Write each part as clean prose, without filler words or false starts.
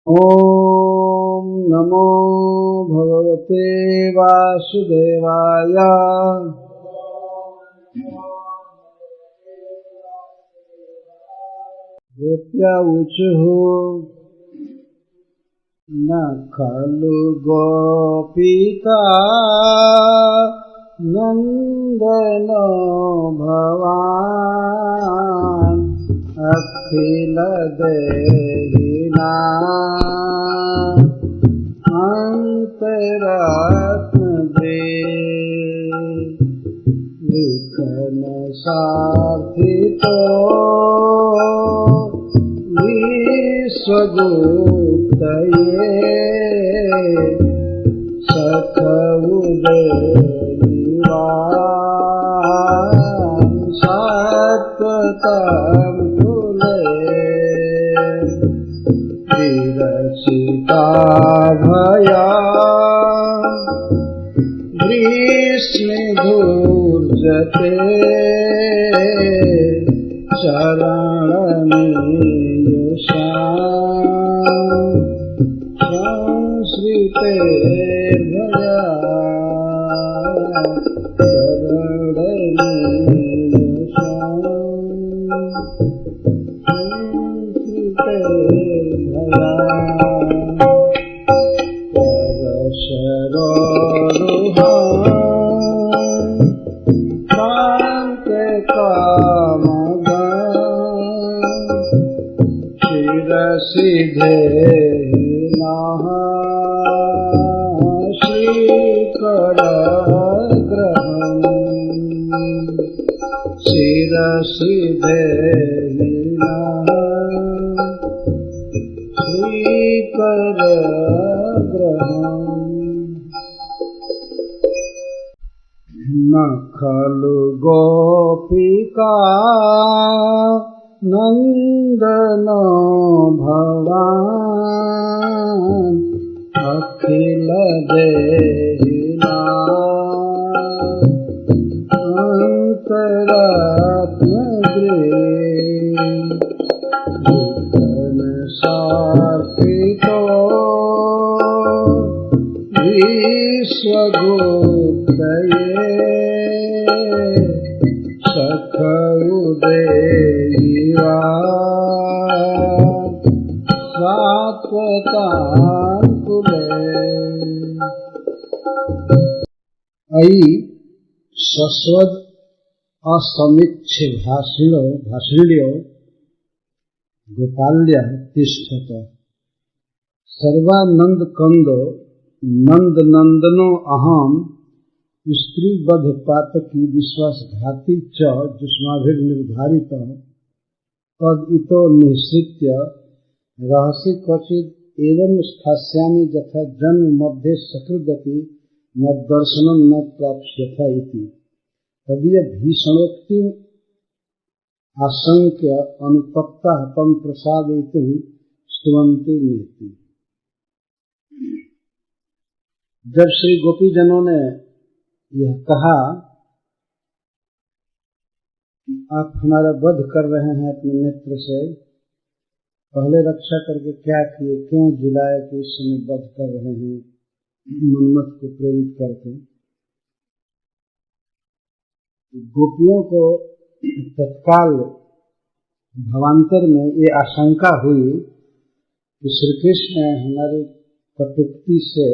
ओम नमो भगवते वासुदेवाय। गोप्या ऊचुः न खलु गोपिका नंदनो भवान् अखिल देहिना अंतरात्म विकन सार्थितो विश्वगुप्तये सखउदयिवान् सत्वतं विरचिता भया ग्रीष्मधूर्जते शरणमीयुषाम् संश्रिते भया शरणमीयुषाम् संश्रिते शिरसिधे नः श्रीकरग्रहम् शिरसिधे नः श्रीकरग्रहम् न खलु गोपिका नंदनो भवान् अखिल देहिना अंतरात्म विकन सार्थितो विश्वगुप्तये सखउदयिवान् सात्वतान्कुले। अयि शश्वत असमीक्ष्य भाषिण्यो गोपाल्य तिष्ठत सर्वानंद कंदो नंद नंदनो अहम स्त्री बध पातकी विश्वासघाती च जुष्माभिर्निर्धारित तद इतो निश्चित्य रहसि क्वचिद एवं स्थास्यामि यथा जन्म मध्ये सकृदपि मद्दर्शनं न प्राप्स्यथ इति तदीय भीषणोक्ति आशंक्य अनुतप्ता तम प्रसादयितुं स्तुवन्ति नीति। जब श्री गोपीजनों ने यह कहा आप हमारा वध कर रहे हैं अपने नेत्र से, पहले रक्षा करके क्या किए, क्यों जिलाए कि इस समय वध कर रहे हैं मन्मथ को प्रेरित करके। गोपियों को तत्काल भावांतर में ये आशंका हुई कि श्री कृष्ण हमारी कटुक्ति से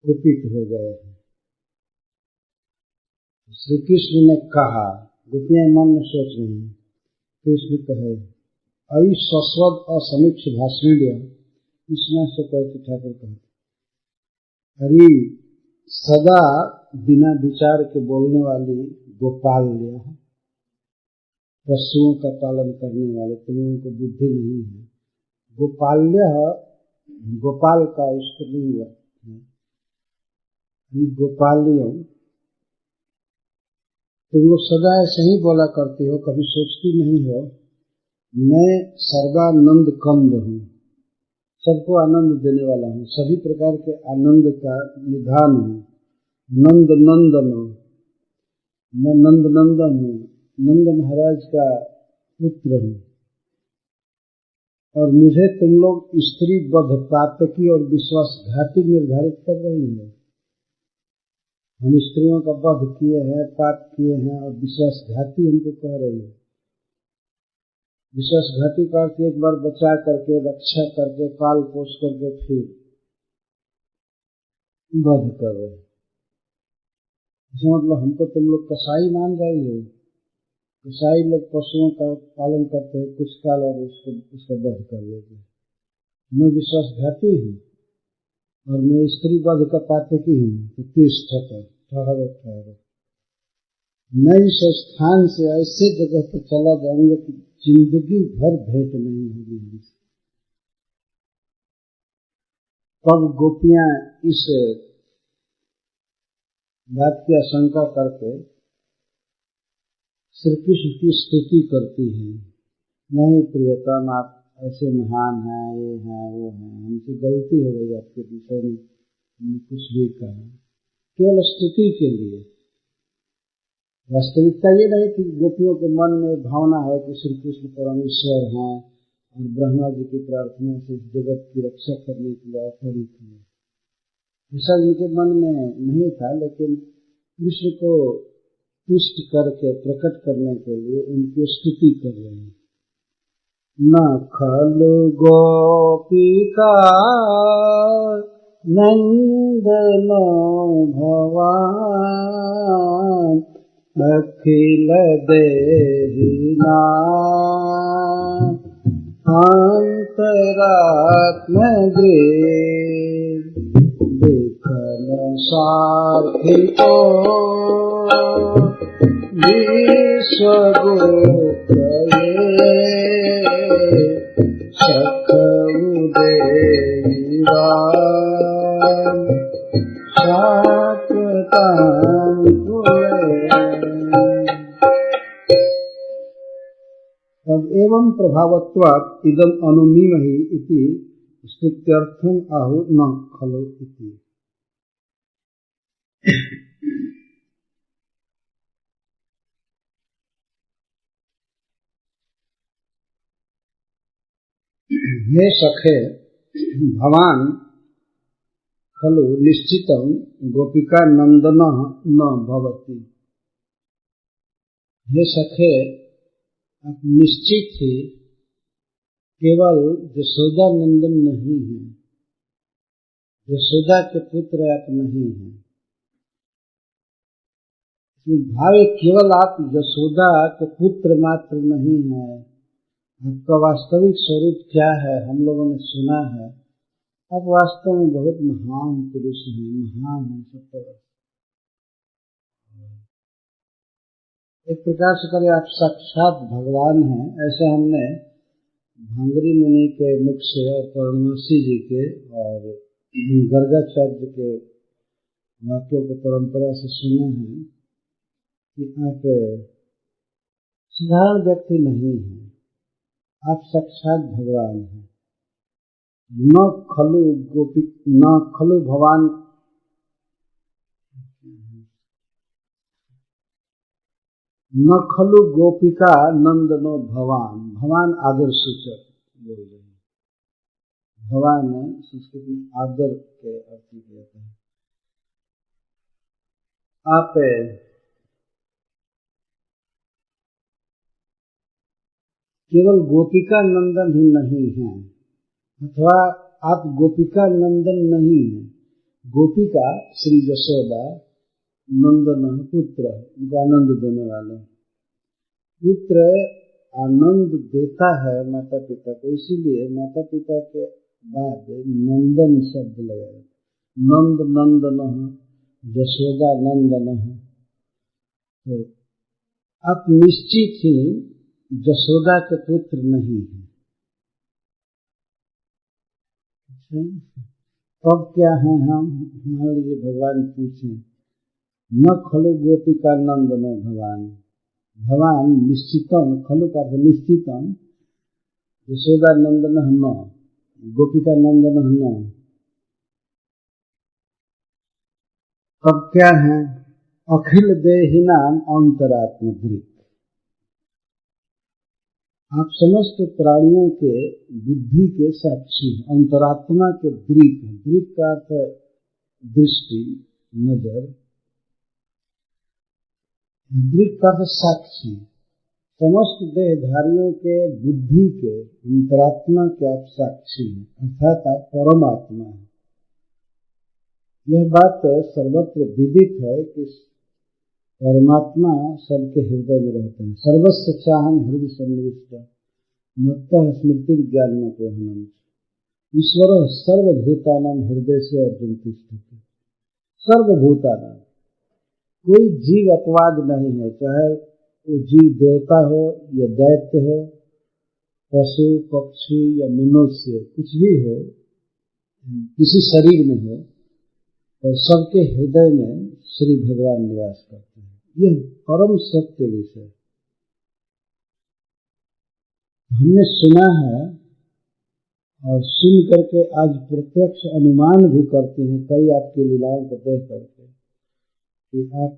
कुपित हो गए हैं। श्री कृष्ण ने कहा, गोपियां मन में सोच रही हैं, कृष्ण कहे अयि शश्वत असमीक्ष भाषिण्य, इसमें से कहते ठाकुर कहते हरि सदा बिना विचार के बोलने वाली गोपाल्य है, पशुओं का पालन करने वाले, तुम्हें उनको बुद्धि नहीं है। गोपाल्य गोपाल का स्त्रीलिंग है, गोपालियम। तुम लोग सदा ऐसे ही बोला करती हो, कभी सोचती नहीं हो मैं सर्वानंद कंद हूँ, सबको आनंद देने वाला हूँ, सभी प्रकार के आनंद का निधान हूँ। नंद नंदन, मैं नंद नंदन हूँ, नंद महाराज का पुत्र हूँ। और मुझे तुम लोग स्त्री बद्ध पातकी और विश्वासघाती निर्धारित कर रही हो। हम स्त्रियों का वध किए हैं, पाप किए हैं और विश्वासघाती हमको कह रही हो। विश्वासघाती का अर्थ एक बार बचा करके, रक्षा करके, पाल पोष करके फिर वध कर रहे। इसका मतलब हमको तुम लोग कसाई मान रही हो। कसाई लोग पशुओं का पालन करते हैं कुछ काल और उसका वध कर लेते हैं। मैं विश्वासघाती हूँ और मैं स्त्री वध का पातकी हूँ। तो ठहरो ठहरो, मैं इस स्थान से ऐसे जगह पर चला जाऊंगा कि जिंदगी भर भेंट नहीं होगी हमसे। तब गोपियां इस बात की आशंका करके श्री कृष्ण की स्तुति करती है। नहीं प्रियतम, आप ऐसे महान हैं, ये हैं वो हैं, हमसे गलती हो गई आपके विषय में, हमने कुछ भी कहा केवल स्तुति के लिए। वास्तविकता ये नहीं कि गोपियों के मन में भावना है कि श्री कृष्ण परमेश्वर हैं और ब्रह्मा जी की प्रार्थना से इस जगत की रक्षा करने के लिए अवतरित हुए। ऐसा उनके मन में नहीं था, लेकिन कृष्ण को तुष्ट करके प्रकट करने के लिए उनकी स्तुति कर रहे हैं। न खलु गोपिका नंदनो भवान अखिल देहिना अंतरात्म गृह देखन सार्थिको विश्वगोत्रये सखउदेवान सात्वतां तब एवं प्रभावत्वात् इदम अनुमीमहि इति स्तुत्यर्थम आहु न खलु इति। हे सखे भवान खलु निश्चितं गोपिका नंदनः न भवति। हे सखे, आप निश्चित ही केवल यशोदा नंदन नहीं है, यशोदा के पुत्र आप नहीं हैं। भाव केवल आप यशोदा के पुत्र मात्र नहीं है, आपका वास्तविक स्वरूप क्या है हम लोगों ने सुना है। आप वास्तव में बहुत महान पुरुष हैं, महान हैं सब तरह। एक प्रकार से करें आप साक्षात भगवान हैं। ऐसे हमने भांगरी मुनि के मुख से और पूर्णमासी जी के और गर्गाचार्य के वाक्यों को परंपरा से सुने हैं कि आप साधारण व्यक्ति नहीं हैं, आप साक्षात भगवान हैं। न खलु गोपी न खलु भवान न खलु गोपिका नंदनो भवान। भवान आदर सूचक बोल रहे हैं। भवान में संस्कृत में आदर के अर्थ किया है। आप केवल गोपिका नंदन ही नहीं हैं, अथवा आप गोपिका नंदन नहीं हैं। गोपिका श्री यशोदा, नंदन पुत्र, उनको आनंद देने वाले। पुत्र आनंद देता है माता पिता को, इसीलिए माता पिता के बाद नंदन शब्द लगाया। नंद नंदन यशोदा नंदन। तो आप निश्चित ही यशोदा के पुत्र नहीं हैं। तब क्या है? हम मान लीजिए भगवान पूछें, न खलु गोपिका नंदनो भगवान। भगवान निश्चितम, खलु का निश्चितम, यशोदा नंदन न, गोपिका नंदन न। तब क्या है? अखिल देहिनाम अंतरात्म दृक्। आप समस्त प्राणियों के बुद्धि के साक्षी, अंतरात्मा के दृक। दृक का अर्थ है दृष्टि, नजर। दृक का अर्थ साक्षी। समस्त देहधारियों के बुद्धि के, अंतरात्मा के आप साक्षी हैं, अर्थात आप परमात्मा हैं। यह बात सर्वत्र विदित है कि परमात्मा सबके हृदय में रहते हैं। सर्वस्य चाहं हृदय सन्निविष्ट मत्तः स्मृति ज्ञानमपोहनम् ईश्वर सर्वभूतानां हृदय से अर्जुन तिष्ठति। सर्वभूतानां, कोई जीव अपवाद नहीं है, चाहे वो जीव देवता हो या दैत्य हो, पशु पक्षी या मनुष्य, कुछ भी हो, किसी शरीर में हो, और सबके हृदय में श्री भगवान निवास करते हैं। यह परम सत्य विषय हमने सुना है और सुन करके आज प्रत्यक्ष अनुमान भी करते हैं कई आपकी लीलाओं को देख करके कि आप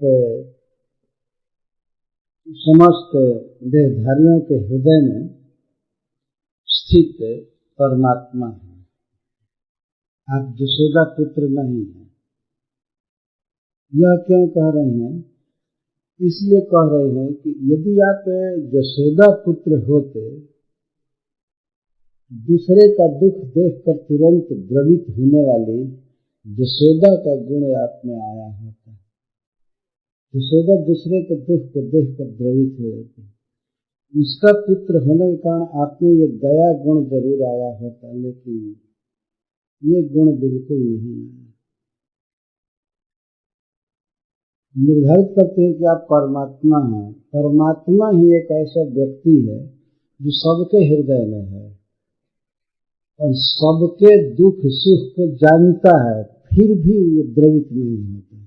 समस्त देहधारियों के हृदय में स्थित परमात्मा है। आप यशोदा पुत्र नहीं हैं। यह क्यों कह रहे हैं? इसलिए कह रहे हैं कि यदि आप यशोदा पुत्र होते, दूसरे का दुख देखकर तुरंत द्रवित होने वाली यशोदा का गुण आप में आया होता। यशोदा दूसरे के दुख को देखकर द्रवित हो जाती। उसका पुत्र होने के कारण आप में ये दया गुण जरूर आया होता, लेकिन ये गुण बिल्कुल नहीं है। निर्धारित करते हैं कि आप परमात्मा हैं। परमात्मा ही एक ऐसा व्यक्ति है जो सबके हृदय में है और सबके दुख सुख को जानता है, फिर भी वो द्रवित नहीं होता।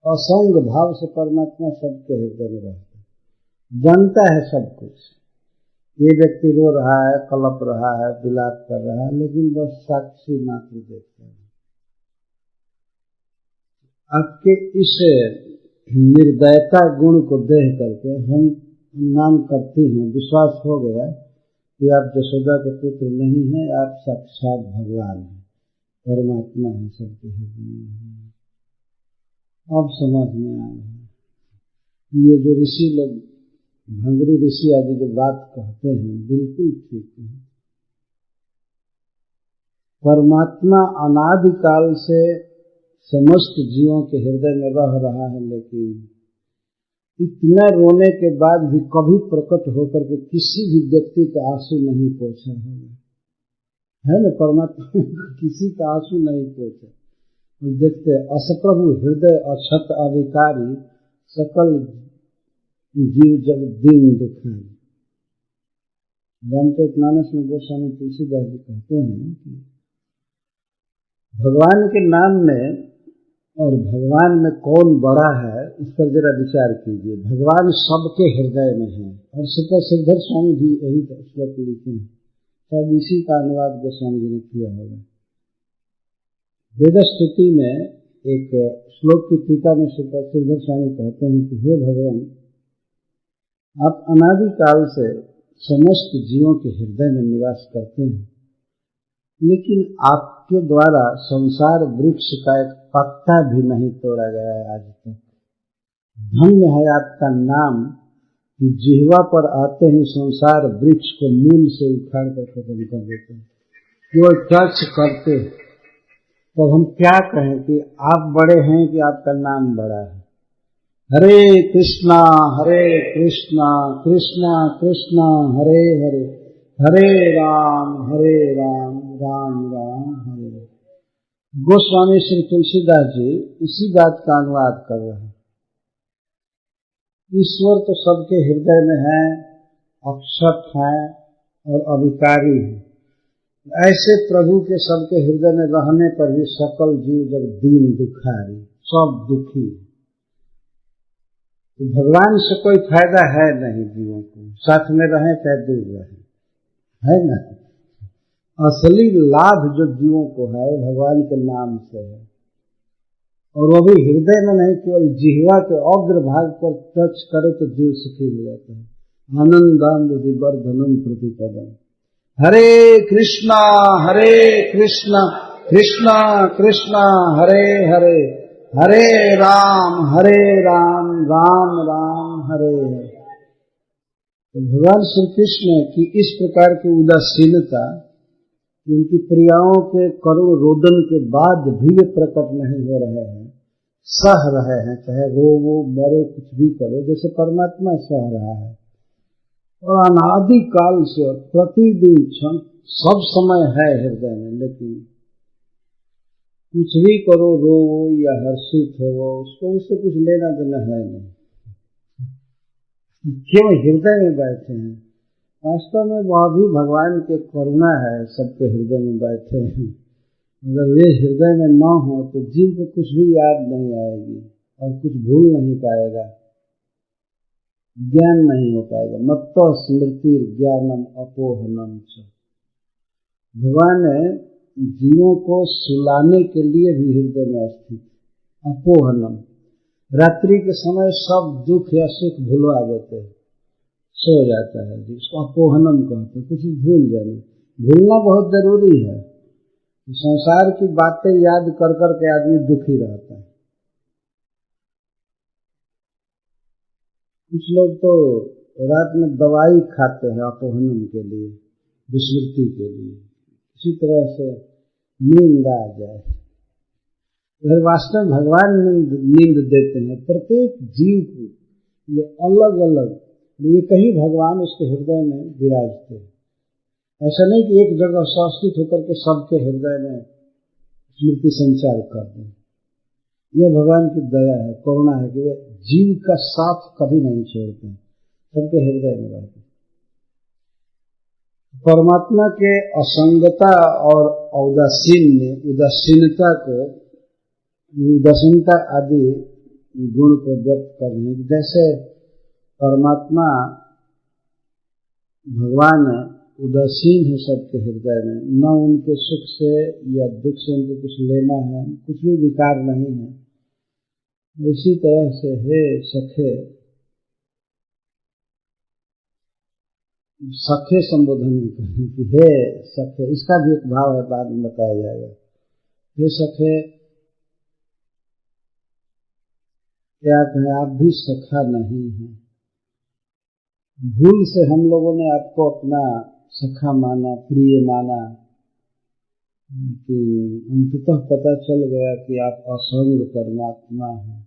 असंग भाव से परमात्मा सबके हृदय में रहता है, जानता है सब कुछ। ये व्यक्ति रो रहा है, कलप रहा है, विलाप कर रहा है, लेकिन बस साक्षी मात्र देखता है। आपके इस निर्दयता गुण को देख करके हम नाम करते हैं, विश्वास हो गया कि आप यशोदा के पुत्र नहीं हैं, आप साक्षात भगवान हैं, परमात्मा हैं, सबके हृदय में। अब समझ में आ रहा है ये जो ऋषि लोग, भंगरी ऋषि आदि जो बात कहते हैं बिल्कुल ठीक है। परमात्मा अनादिकाल से समस्त जीवों के हृदय में रह रहा है, लेकिन इतना रोने के बाद भी कभी प्रकट होकर के किसी भी व्यक्ति का आंसू नहीं पोंछा होगा, है ना? परमात्मा किसी का आंसू नहीं पोंछा। देखते असप्रभु हृदय अक्षत अधिकारी सकल जीव जब दीन दुखारी। रामचरितमानस में गोस्वामी तुलसीदास जी कहते हैं कि भगवान के नाम में और भगवान में कौन बड़ा है, इस पर जरा विचार कीजिए। भगवान सबके हृदय में है, और श्रीधर स्वामी भी यही श्लोक लिखे हैं, शायद इसी का अनुवाद गोस्वामी जी ने किया होगा। वेदस्तुति में एक श्लोक की टीका में श्रीधर स्वामी कहते हैं कि हे भगवान, आप अनादिकाल से समस्त जीवों के हृदय में निवास करते हैं, लेकिन आपके द्वारा संसार वृक्ष का एक पत्ता भी नहीं तोड़ा गया है आज तक। धन्य है आपका नाम कि जिह्वा पर आते ही संसार वृक्ष को मूल से उखाड़ कर खत्म कर देते हैं। केवल टच करते, तो हम क्या कहें कि आप बड़े हैं कि आपका नाम बड़ा है। हरे कृष्णा कृष्णा कृष्णा हरे हरे, हरे राम राम राम हरे हरे। गोस्वामी श्री तुलसीदास जी इसी बात का अनुवाद कर रहे हैं। ईश्वर तो सबके हृदय में है, अक्षत है और अविकारी है। ऐसे प्रभु के सबके हृदय में रहने पर भी सकल जीव जब दीन दुखारी, सब दुखी, तो भगवान से कोई फायदा है नहीं जीवों को, साथ में रहें चाहे दूर रहें, है ना? असली लाभ जो जीवों को है वो भगवान के नाम से है, और वो भी हृदय में नहीं, केवल जिह्वा के अग्र भाग पर टच करे तो जीव सुखी हो जाता है। आनंदामृतिवर्धनम प्रतिपदम। हरे कृष्णा कृष्णा कृष्णा हरे हरे, हरे राम राम राम हरे हरे। तो भगवान श्री कृष्ण की इस प्रकार की उदासीनता, उनकी प्रियाओं के करुण रोदन के बाद भी वे प्रकट नहीं हो रहे हैं, सह रहे हैं, चाहे रोवो मरो कुछ भी करो, जैसे परमात्मा सह रहा है। और अनादि काल से प्रतिदिन क्षण सब समय है हृदय में, लेकिन कुछ भी करो, रोवो या हर्षित हो, उसको उससे कुछ लेना देना है नहीं। क्यों हृदय में बैठे हैं? वास्तव में वह भी भगवान के करुणा है, सबके हृदय में बैठे हैं। अगर वे हृदय में न हो तो जीव को कुछ भी याद नहीं आएगी और कुछ भूल नहीं पाएगा, ज्ञान नहीं हो पाएगा। मत्तो स्मृति ज्ञानम अपोहनम च। भगवान जीवों को सुलाने के लिए भी हृदय में स्थित। अपोहनम, रात्रि के समय सब दुख या सुख भुलवा देते हैं, सो जाता है, जिसको अपोहनम कहते हैं, कुछ भूल जाना। भूलना बहुत जरूरी है। संसार की बातें याद कर कर के आदमी दुखी रहता है। कुछ लोग तो रात में दवाई खाते हैं अपोहनम के लिए, विस्मृति के लिए, इसी तरह से नींद आ जाए। वास्तव में भगवान नींद देते हैं प्रत्येक जीव को, ये अलग अलग, ये कहीं भगवान उसके हृदय में विराजते हैं। ऐसा नहीं कि एक जगह संस्थित होकर के सबके हृदय में स्मृति संचार कर दें। यह भगवान की दया है, करुणा है कि वे जीव का साथ कभी नहीं छोड़ते, सबके हृदय में रहते। परमात्मा के असंगता और उदासीनता को, उदासीनता आदि गुण को व्यक्त करने, जैसे परमात्मा भगवान उदासीन है सबके हृदय में, न उनके सुख से या दुख से उनको कुछ लेना है, कुछ भी विकार नहीं है। इसी तरह से हे सखे, सखे संबोधन में कहें कि हे सखे, इसका भी एक भाव है, बाद में बताया जाएगा। हे सखे, क्या कहें, आप भी सखा नहीं हैं। भूल से हम लोगों ने आपको अपना सखा माना, प्रिय माना, कि अंततः पता चल गया कि आप असंग परमात्मा हैं।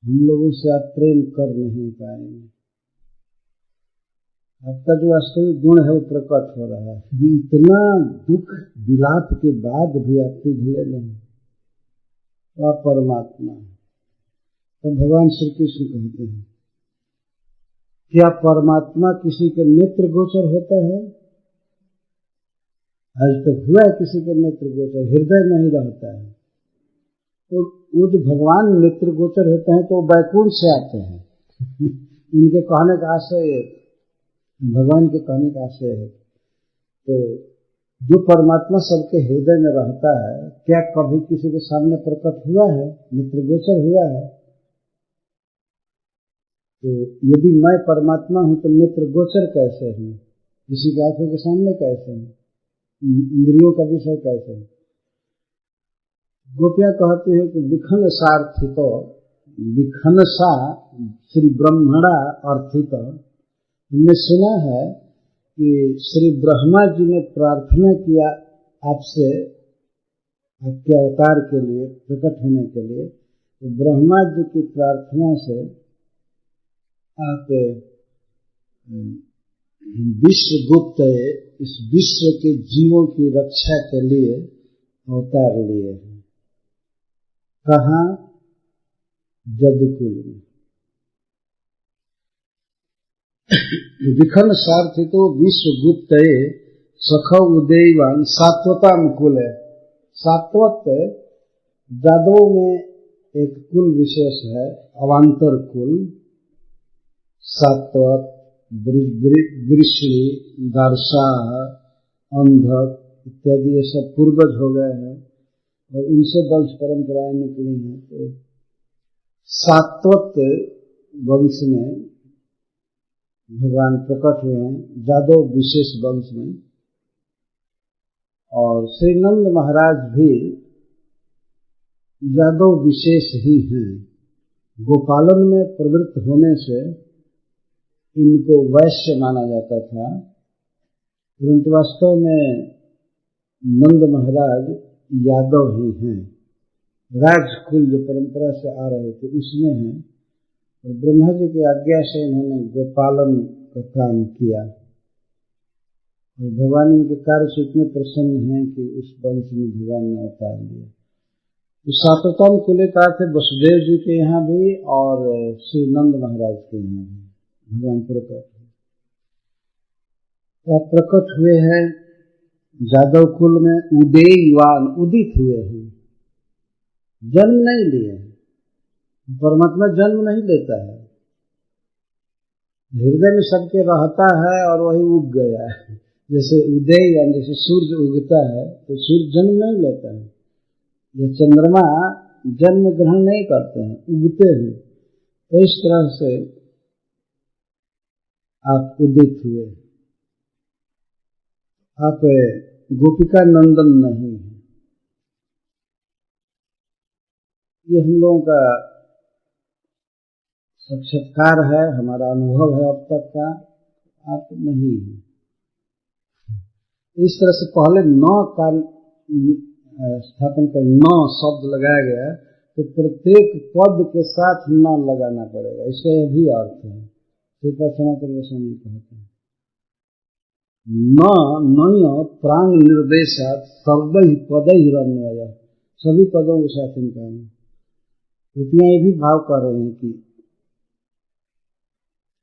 हम लोगों से आप प्रेम कर नहीं पाएंगे। आपका जो वास्तविक गुण है वो प्रकट हो रहा है। इतना दुख विलाप के बाद भी आप पिघले नहीं, आप परमात्मा है। तो भगवान श्री कृष्ण कहते हैं, क्या परमात्मा किसी के नेत्र गोचर होता है? आज तक हुआ है किसी के नेत्र गोचर? हृदय नहीं रहता है। तो वो जो भगवान नेत्र गोचर होते हैं तो बैकुंठ से आते हैं। इनके कहने का आशय, भगवान के कहने का आशय है। तो जो परमात्मा सबके हृदय में रहता है, क्या कभी किसी के सामने प्रकट हुआ है, नेत्र गोचर हुआ है? तो यदि मैं परमात्मा हूं तो नेत्र गोचर कैसे हूं? किसी की आंखों के सामने कैसे हूं? इंद्रियों का विषय कैसे है? गोपियां कहती है कि विखन सार्थितो, विखन सा श्री ब्रह्मणा अर्थित। हमने सुना है कि श्री ब्रह्मा जी ने प्रार्थना किया आपसे, आपके अवतार के लिए, प्रकट होने के लिए। तो ब्रह्मा जी की प्रार्थना से आप विश्वगुप्त, इस विश्व के जीवों की रक्षा के लिए अवतार लिए हैं। कहाँ? जदुकुल में। विखन सार्थितो विश्वगुप्त सखौ उदयवान सात्वताम कुल है। सात्वत जादवों में एक कुल विशेष है, अवांतर कुल। सात्वत, वृषणी, दार्शा, अंधक इत्यादि ये सब पूर्वज हो गए हैं और उनसे वंश परंपराएं निकली हैं। तो सात्वत वंश में भगवान प्रकट हुए हैं जादव विशेष वंश में, और श्री नंद महाराज भी जादव विशेष ही हैं। गोपालन में प्रवृत्त होने से इनको वैश्य माना जाता था, परंतु वास्तव में नंद महाराज यादव ही हैं। राजकुल जो परंपरा से आ रहे थे उसमें हैं, और ब्रह्मा जी की आज्ञा से इन्होंने गोपालन का काम किया, और भगवान इनके कार्य से इतने प्रसन्न हैं कि उस वंश में भगवान ने अवतार लिया। तो सातों कुल का थे वसुदेव जी के यहाँ भी और श्री नंद महाराज के यहाँ भी भगवान प्रकट हुए। तो प्रकट हुए हैं जादव कुल में, उदयवान उदित हुए हैं, जन्म नहीं लिए। परमात्मा जन्म नहीं लेता है, हृदय में सबके रहता है और वही उग गया है। जैसे उदयवान, जैसे सूर्य उगता है तो सूर्य जन्म नहीं लेता है, ये चंद्रमा जन्म ग्रहण नहीं करते हैं, उगते हैं। तो इस तरह से आप उदित हुए। आप गोपिका नंदन नहीं है, ये हम लोगों का साक्षात्कार है, हमारा अनुभव है अब तक का, आप नहीं है। इस तरह से पहले न का स्थापन कर न शब्द लगाया गया, तो प्रत्येक पद के साथ न लगाना पड़ेगा, इसका यह भी अर्थ है। श्रीपाद सनातन गोस्वामी कहते हैं न प्राण निर्देशात सर्व ही पद ही रन्वय, सभी पदों के साथ इनका रुपया ये भी भाव कर रहे हैं कि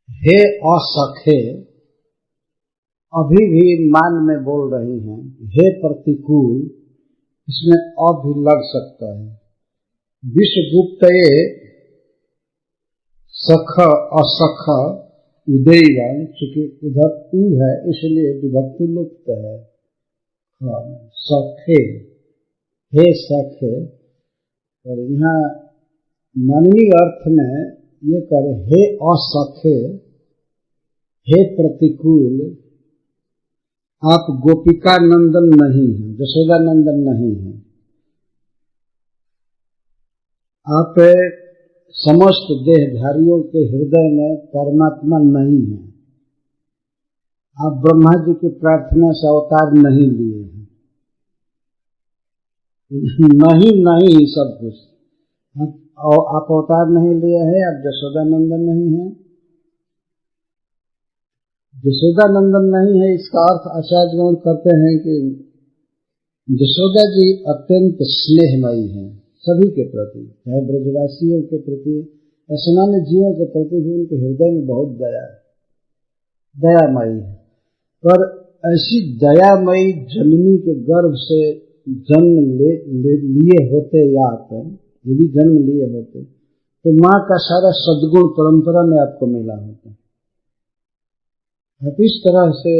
हे असखे, अभी भी मान में बोल रही हैं, हे प्रतिकूल, इसमें अब भी लग सकता है। विश्वगुप्त सख असख उदयवान, चूंकि उधर ऊ है इसलिए विभक्ति लुप्त है। सखे, हे सखे, और यहाँ मानवीय अर्थ में ये करे हे असखे, हे प्रतिकूल, आप गोपिका नंदन नहीं हैं, यशोदा नंदन नहीं हैं। आप समस्त देहधारियों के हृदय में परमात्मा नहीं है। आप ब्रह्मा जी की प्रार्थना से अवतार नहीं लिए हैं, नहीं सब कुछ। आप अवतार नहीं लिए हैं, आप यशोदा नंदन नहीं हैं। यशोदा नंदन नहीं है, इसका अर्थ आचार्यगण करते हैं कि यशोदा जी अत्यंत स्नेहमयी हैं सभी के प्रति, चाहे ब्रजवासियों के प्रति या सामान्य जीवों के प्रति भी उनके हृदय में बहुत दयामयी है। पर ऐसी दयामयी जननी के गर्भ से जन्म लिए होते, या यदि जन्म लिए होते तो माँ का सारा सद्गुण परंपरा में आपको मिला होता। आप इस तरह से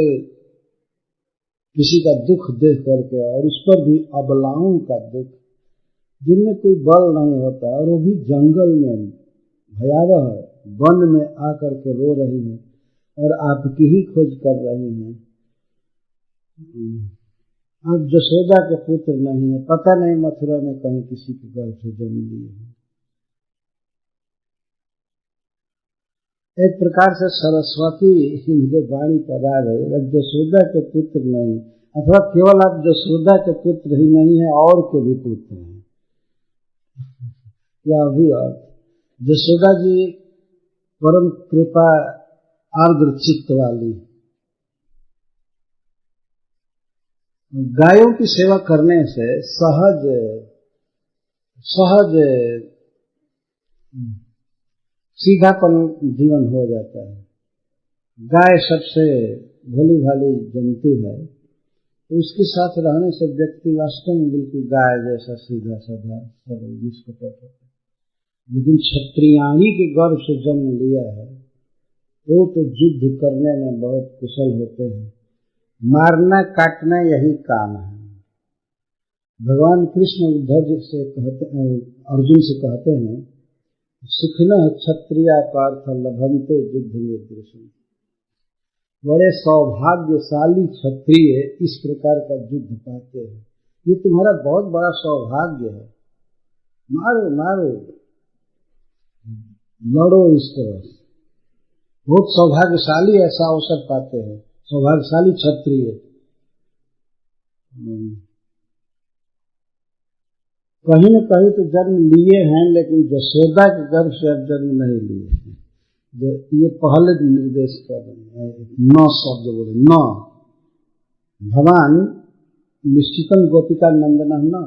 किसी का दुख देख करके, और उस पर भी अबलाओं का दुख, जिनमें कोई बल नहीं होता, और वो भी जंगल में भयावह वन में आकर के रो रही है और आपकी ही खोज कर रही हैं। आप यशोदा के पुत्र नहीं है, पता नहीं मथुरा में कहीं किसी के गर्भ से जन्म लिए हैं। एक प्रकार से सरस्वती इनके वाणी का राग है। अब यशोदा के पुत्र नहीं, अथवा केवल आप यशोदा के पुत्र ही नहीं है, और के भी पुत्र हैं, या अभी यशोदा जी परम कृपा आर्द्र चित्त वाली, गायों की सेवा करने से सहज सीधापन जीवन हो जाता है। गाय सबसे भोली भाली जंतु है, तो उसके साथ रहने से व्यक्ति वास्तव में बिल्कुल गाय जैसा सीधा साधा सरल निष्कपट होता है। लेकिन क्षत्रियाणी के गर्भ से जन्म लिया है, वो तो युद्ध करने में बहुत कुशल होते हैं, मारना काटना यही काम है। भगवान कृष्ण उद्धव जी से कहते हैं, अर्जुन से कहते हैं, सुखिनः क्षत्रिया पार्थ लभन्ते युद्ध निर्दृशम्, बड़े सौभाग्यशाली क्षत्रिय इस प्रकार का युद्ध पाते हैं। ये तुम्हारा बहुत बड़ा सौभाग्य है। मारो मारो, लड़ो इस तरह से। बहुत सौभाग्यशाली ऐसा अवसर पाते हैं, सौभाग्यशाली क्षत्रिय। कहीं न कहीं तो जन्म लिए हैं, लेकिन यशोदा के गर्भ से अब जन्म नहीं लिए हैं। ये पहले निर्देश कर रहे हैं, न शब्द बोले, न भगवान निश्चितम गोपिका नंदन न।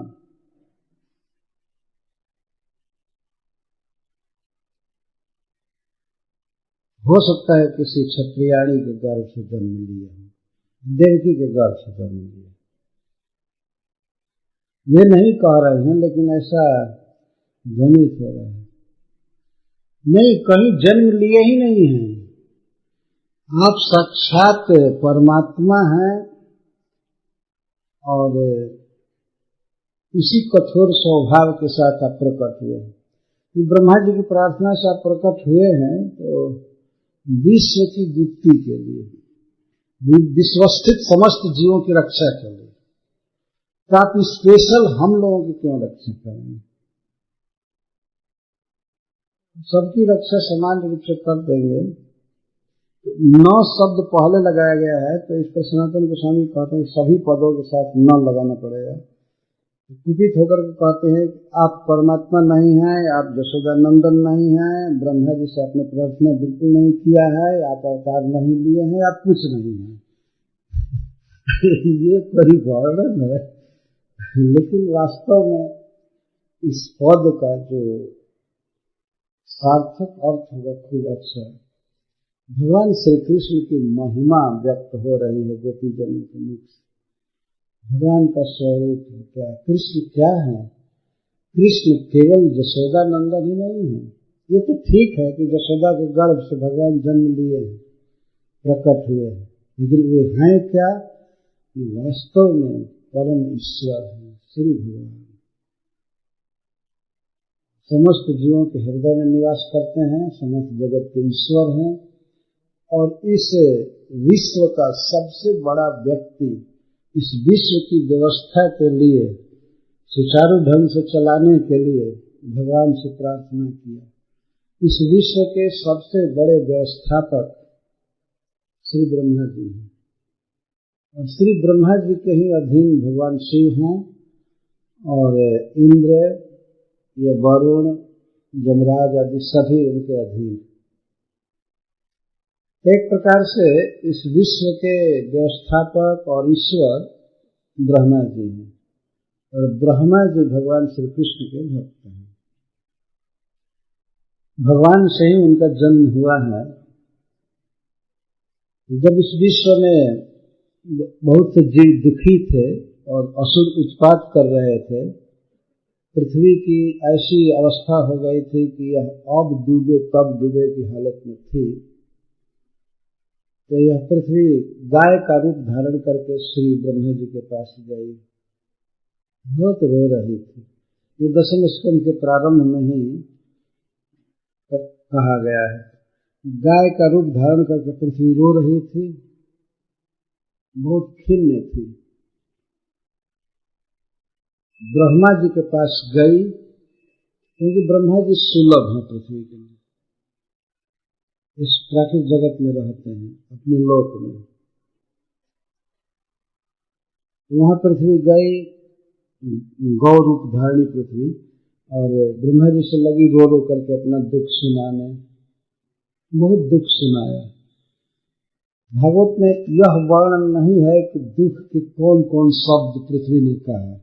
हो सकता है किसी क्षत्रियाणी के गर्भ से जन्म लिया हो, देवकी के गर्भ से जन्म लिया, ये नहीं कह रहे हैं, लेकिन ऐसा ध्वनित हो रहा है। नहीं, कहीं जन्म लिए ही नहीं है। आप साक्षात परमात्मा हैं और उसी कठोर स्वभाव के साथ आप प्रकट हुए हैं। ब्रह्मा जी की प्रार्थना से आप प्रकट हुए हैं तो विश्व की मुक्ति के लिए, विश्वस्थित समस्त जीवों की रक्षा के लिए। तो आप स्पेशल हम लोगों की क्यों रक्षा करेंगे? सबकी रक्षा समान रूप से कर देंगे। न शब्द पहले लगाया गया है, तो इस पर सनातन गोस्वामी कहते हैं सभी पदों के साथ न लगाना पड़ेगा। कुपित होकर के कहते हैं कि आप परमात्मा नहीं हैं, आप यशोदानंदन नहीं हैं, ब्रह्मा जी से आपने प्रार्थना बिल्कुल नहीं किया है, आप अवतार नहीं लिए हैं, आप कुछ नहीं हैं। ये परिवर्तन है, लेकिन वास्तव में इस पद का जो सार्थक अर्थ होगा खूब अच्छा। भगवान श्री कृष्ण की महिमा व्यक्त हो रही है गोपी जनों के मुख से। भगवान का स्वरूप क्या, कृष्ण क्या है? कृष्ण केवल यशोदानंदन ही नहीं है। ये तो ठीक है कि यशोदा के गर्भ से भगवान जन्म लिए हैं, प्रकट हुए हैं, लेकिन वे हैं क्या? वास्तव में परम ईश्वर है, श्री भगवान समस्त जीवों के हृदय में निवास करते हैं, समस्त जगत के ईश्वर हैं। और इस विश्व का सबसे बड़ा व्यक्ति इस विश्व की व्यवस्था के लिए, सुचारू ढंग से चलाने के लिए भगवान से प्रार्थना किया। इस विश्व के सबसे बड़े व्यवस्थापक श्री ब्रह्मा जी हैं, और श्री ब्रह्मा जी के ही अधीन भगवान शिव हैं, और इंद्र, ये वरुण, जमराज आदि सभी उनके अधीन। एक प्रकार से इस विश्व के व्यवस्थापक और ईश्वर ब्रह्मा जी हैं, और ब्रह्मा जी भगवान श्री कृष्ण के भक्त हैं। भगवान से ही उनका जन्म हुआ है। जब इस विश्व में बहुत से जीव दुखी थे और असुर उत्पात कर रहे थे, पृथ्वी की ऐसी अवस्था हो गई थी कि यह अब डूबे तब डूबे की हालत में थी, तो यह पृथ्वी गाय का रूप धारण करके श्री ब्रह्मा जी के पास गई, बहुत रो रही थी। ये दशम स्कंद के प्रारंभ में ही कहा गया है। गाय का रूप धारण करके पृथ्वी रो रही थी, बहुत खिन्न थी। ब्रह्मा जी के पास गई, क्योंकि ब्रह्मा जी सुलभ हैं पृथ्वी के लिए, इस प्राकृतिक जगत में रहते हैं अपने लोक में। वहां पृथ्वी गई, गौ रूप धारणी पृथ्वी, और ब्रह्मा जी से लगी रो रो करके अपना दुख सुनाने, बहुत दुख सुनाया। भागवत में यह वर्णन नहीं है कि दुख के कौन कौन शब्द पृथ्वी ने कहा,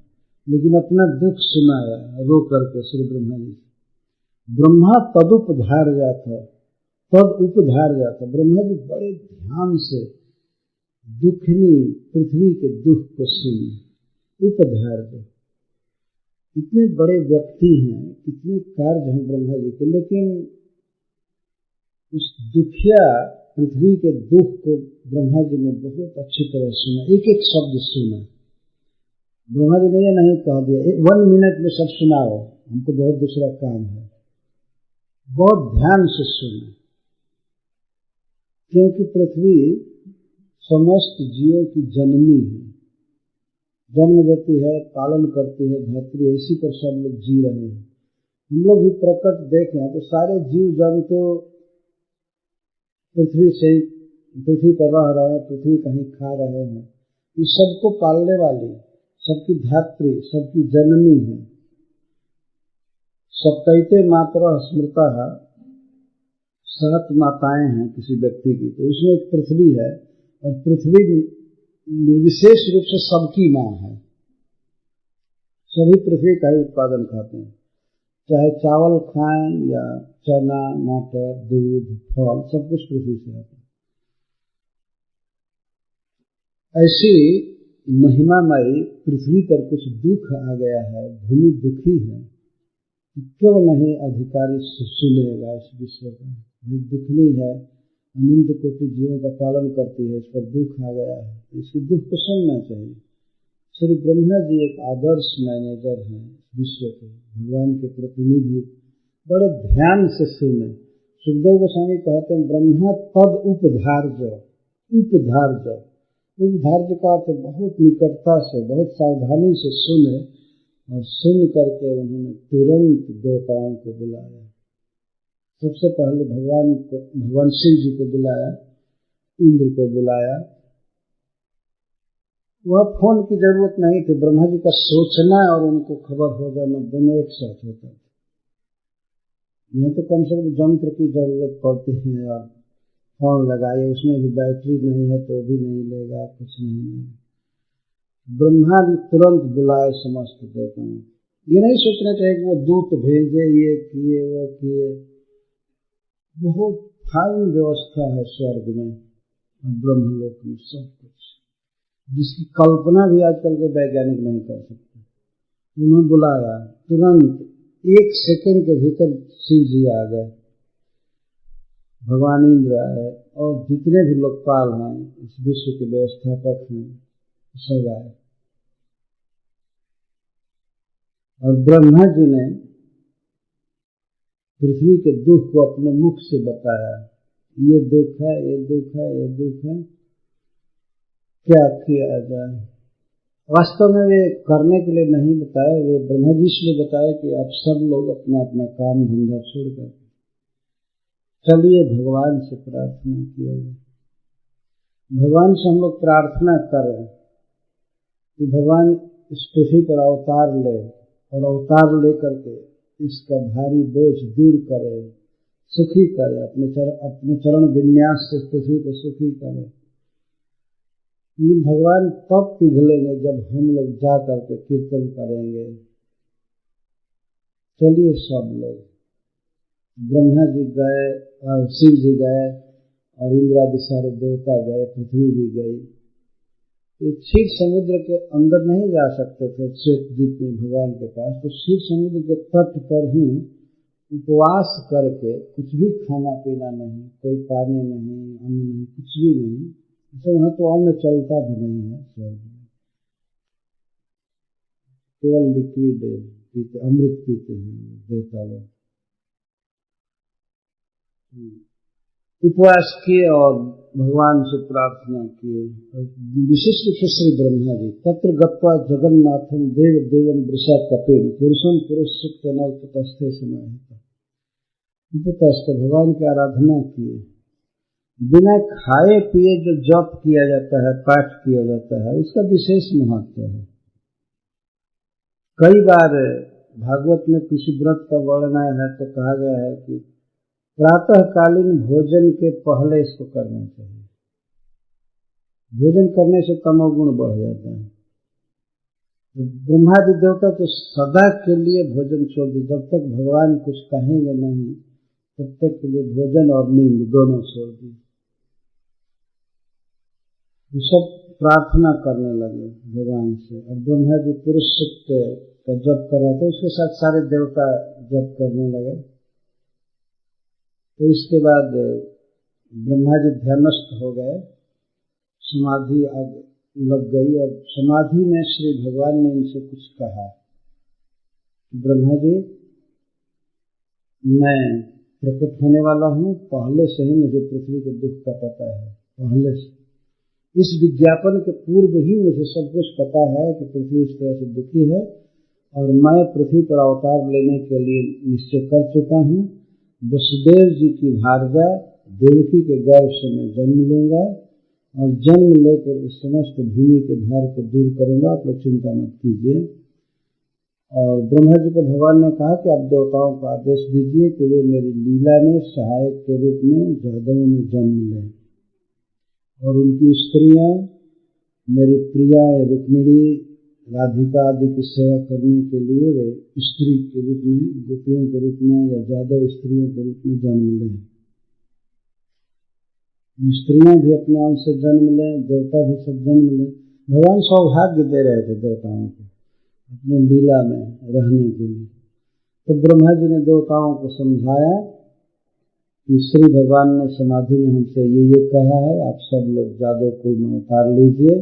लेकिन अपना दुख सुनाया रो करके श्री ब्रह्मा जी। ब्रह्मा तदुपधार जाता, तद उपधार जाता। ब्रह्मा जी बड़े ध्यान से दुखनी पृथ्वी के दुख को सुने, उपधार दे। इतने बड़े व्यक्ति हैं, इतने कार्य हैं ब्रह्मा जी के, लेकिन उस दुखिया पृथ्वी के दुख को ब्रह्मा जी ने बहुत अच्छी तरह सुना, एक एक शब्द सुना। ब्रह्मा जी ने ये नहीं कह दिया 1 मिनट में सब सुनाओ, हमको बहुत दूसरा काम है। बहुत ध्यान से सुना, क्योंकि पृथ्वी समस्त जीवों की जननी है, जन्म देती है, पालन करती है धरती, इसी पर सब लोग जी रहे हैं। हम लोग भी प्रकट देखें तो सारे जीव जंतु पृथ्वी पर रह रहे हैं, पृथ्वी कहीं खा रहे हैं। ये सबको पालने वाली, सबकी धात्री, सबकी जननी है। सप्तैते मातरः स्मृतः, 7 माताएं हैं किसी व्यक्ति की, तो उसमें एक पृथ्वी है, और पृथ्वी विशेष रूप से सबकी मां है। सभी पृथ्वी का ही उत्पादन खाते हैं, चाहे चावल खाएं या चना, मटर, दूध, फल, सब कुछ पृथ्वी से आता है। ऐसी महिमामयी पृथ्वी पर कुछ दुख आ गया है, भूमि दुखी है, क्यों नहीं अधिकारी सुनेगा इस विश्व का। दुखनी है, अनंत कोटि जीवों का पालन करती है, इस पर दुख आ गया है, इसकी दुख को सुनना चाहिए। श्री ब्रह्मा जी एक आदर्श मैनेजर हैं विश्व के, भगवान के प्रतिनिधि, बड़े ध्यान से सुने। सुखदेव गोस्वामी कहते हैं ब्रह्मा तद उपधार्य, उपधार्य का अर्थ बहुत निकटता से, बहुत सावधानी से सुने, और सुन करके उन्होंने तुरंत देवताओं को बुलाया। सबसे पहले भगवान शिव जी को बुलाया, इंद्र को बुलाया। वह फोन की जरूरत नहीं थी, ब्रह्मा जी का सोचना और उनको खबर हो जाना दोनों एक साथ होता था। यह तो कम से कम यंत्र की जरूरत पड़ती है, और फोन लगाए, उसमें भी बैटरी नहीं है तो भी नहीं लेगा, कुछ नहीं लेगा। ब्रह्मा जी तुरंत बुलाए समस्त देवताओं। ये नहीं सोचना चाहिए कि वो दूत भेजे, ये किए वो किए। बहुत फाइन व्यवस्था है स्वर्ग में और ब्रह्मलोक में, सब कुछ जिसकी कल्पना भी आजकल के वैज्ञानिक नहीं कर सकते। उन्होंने बुलाया, तुरंत 1 सेकंड के भीतर शिव जी आ गए, भगवान इंद्र आए, और जितने भी लोकपाल हैं, इस विश्व के व्यवस्थापक हैं, सब आए। और ब्रह्मा जी ने पृथ्वी के दुख को अपने मुख से बताया, ये दुख है, ये दुख है, ये दुख है, क्या किया जाए। वास्तव में वे करने के लिए नहीं बताए, वे ब्रह्मा जी इसलिए बताए कि आप सब लोग अपना अपना काम धंधा छोड़कर चलिए भगवान से प्रार्थना किया जाए। भगवान से हम लोग प्रार्थना करें कि भगवान इस पृथ्वी पर अवतार ले, और अवतार लेकर के इसका भारी बोझ दूर करे, सुखी करे, अपने चरण विन्यास से पृथ्वी को सुखी करे। ये भगवान तब पिघलेंगे जब हम लोग जा करके कीर्तन करेंगे। चलिए सब लोग, ब्रह्मा जी गए और शिव जी गए और इंद्रादि सारे देवता गए, पृथ्वी भी गई। ये क्षीर समुद्र के अंदर नहीं जा सकते थे श्वेतद्वीप में भगवान के पास, तो क्षीर समुद्र के तट पर ही उपवास करके, कुछ भी खाना पीना नहीं, कोई पानी नहीं, अन्न नहीं, कुछ भी नहीं, वहाँ तो अन्न चलता भी नहीं है स्वर्ग में, केवल लिक्विड पीते, अमृत पीते हैं देवता लोग। उपवास किए और भगवान से प्रार्थना किए। विशिष्ट रूप से श्री ब्रह्मा जी तत्र गत्वा जगन्नाथम देव देवम वृषा कपिल पुरुषम पुरुष सुक्त नवतस्थे समाहिता, उपतस्थ भगवान की आराधना किए। बिना खाए पिए जो जप किया जाता है, पाठ किया जाता है, उसका विशेष महत्व है। कई बार भागवत में किसी व्रत का वर्णन है तो कहा गया है कि प्रातःकालीन भोजन के पहले इसको करना चाहिए। भोजन करने से तमोगुण बढ़ जाता है। तो ब्रह्मादि देवता तो सदा के लिए भोजन छोड़ दी, जब तक भगवान कुछ कहेंगे नहीं तब तक के लिए भोजन और नींद दोनों छोड़ दी। सब प्रार्थना करने लगे भगवान से, और ब्रह्मा जी पुरुष सूक्त का जप कर रहे थे, उसके साथ सारे देवता जप करने लगे। तो इसके बाद ब्रह्मा जी ध्यानस्थ हो गए, समाधि लग गई, और समाधि में श्री भगवान ने इनसे कुछ कहा, ब्रह्मा जी मैं प्रकट होने वाला हूँ, पहले से ही मुझे पृथ्वी के दुख का पता है, पहले से इस विज्ञापन के पूर्व ही मुझे सब कुछ पता है कि पृथ्वी इस तरह से दुखी है और मैं पृथ्वी पर अवतार लेने के लिए निश्चय कर चुका हूँ। वसुदेव जी की भार्या देवकी के गर्भ से मैं जन्म लूंगा और जन्म लेकर इस समस्त भूमि के भार को दूर करूंगा, आप लोग चिंता मत कीजिए। और ब्रह्मा जी को भगवान ने कहा कि आप देवताओं को आदेश दीजिए कि वे मेरी लीला में सहायक के रूप में जगदों में जन्म लें और उनकी स्त्रियां मेरी प्रिया रुक्मिणी राधिका आदि की सेवा करने के लिए वे स्त्री के रूप में, गोपियों के रूप में या जादव स्त्रियों के रूप में जन्म लें। स्त्रियां भी अपने अंश से जन्म लें, देवता भी सब जन्म लें। भगवान सौभाग्य दे रहे थे देवताओं को अपने लीला में रहने के लिए। तो ब्रह्मा जी ने देवताओं को समझाया कि श्री भगवान ने समाधि में हमसे ये कहा है, आप सब लोग जादव कुल में अवतार लीजिए,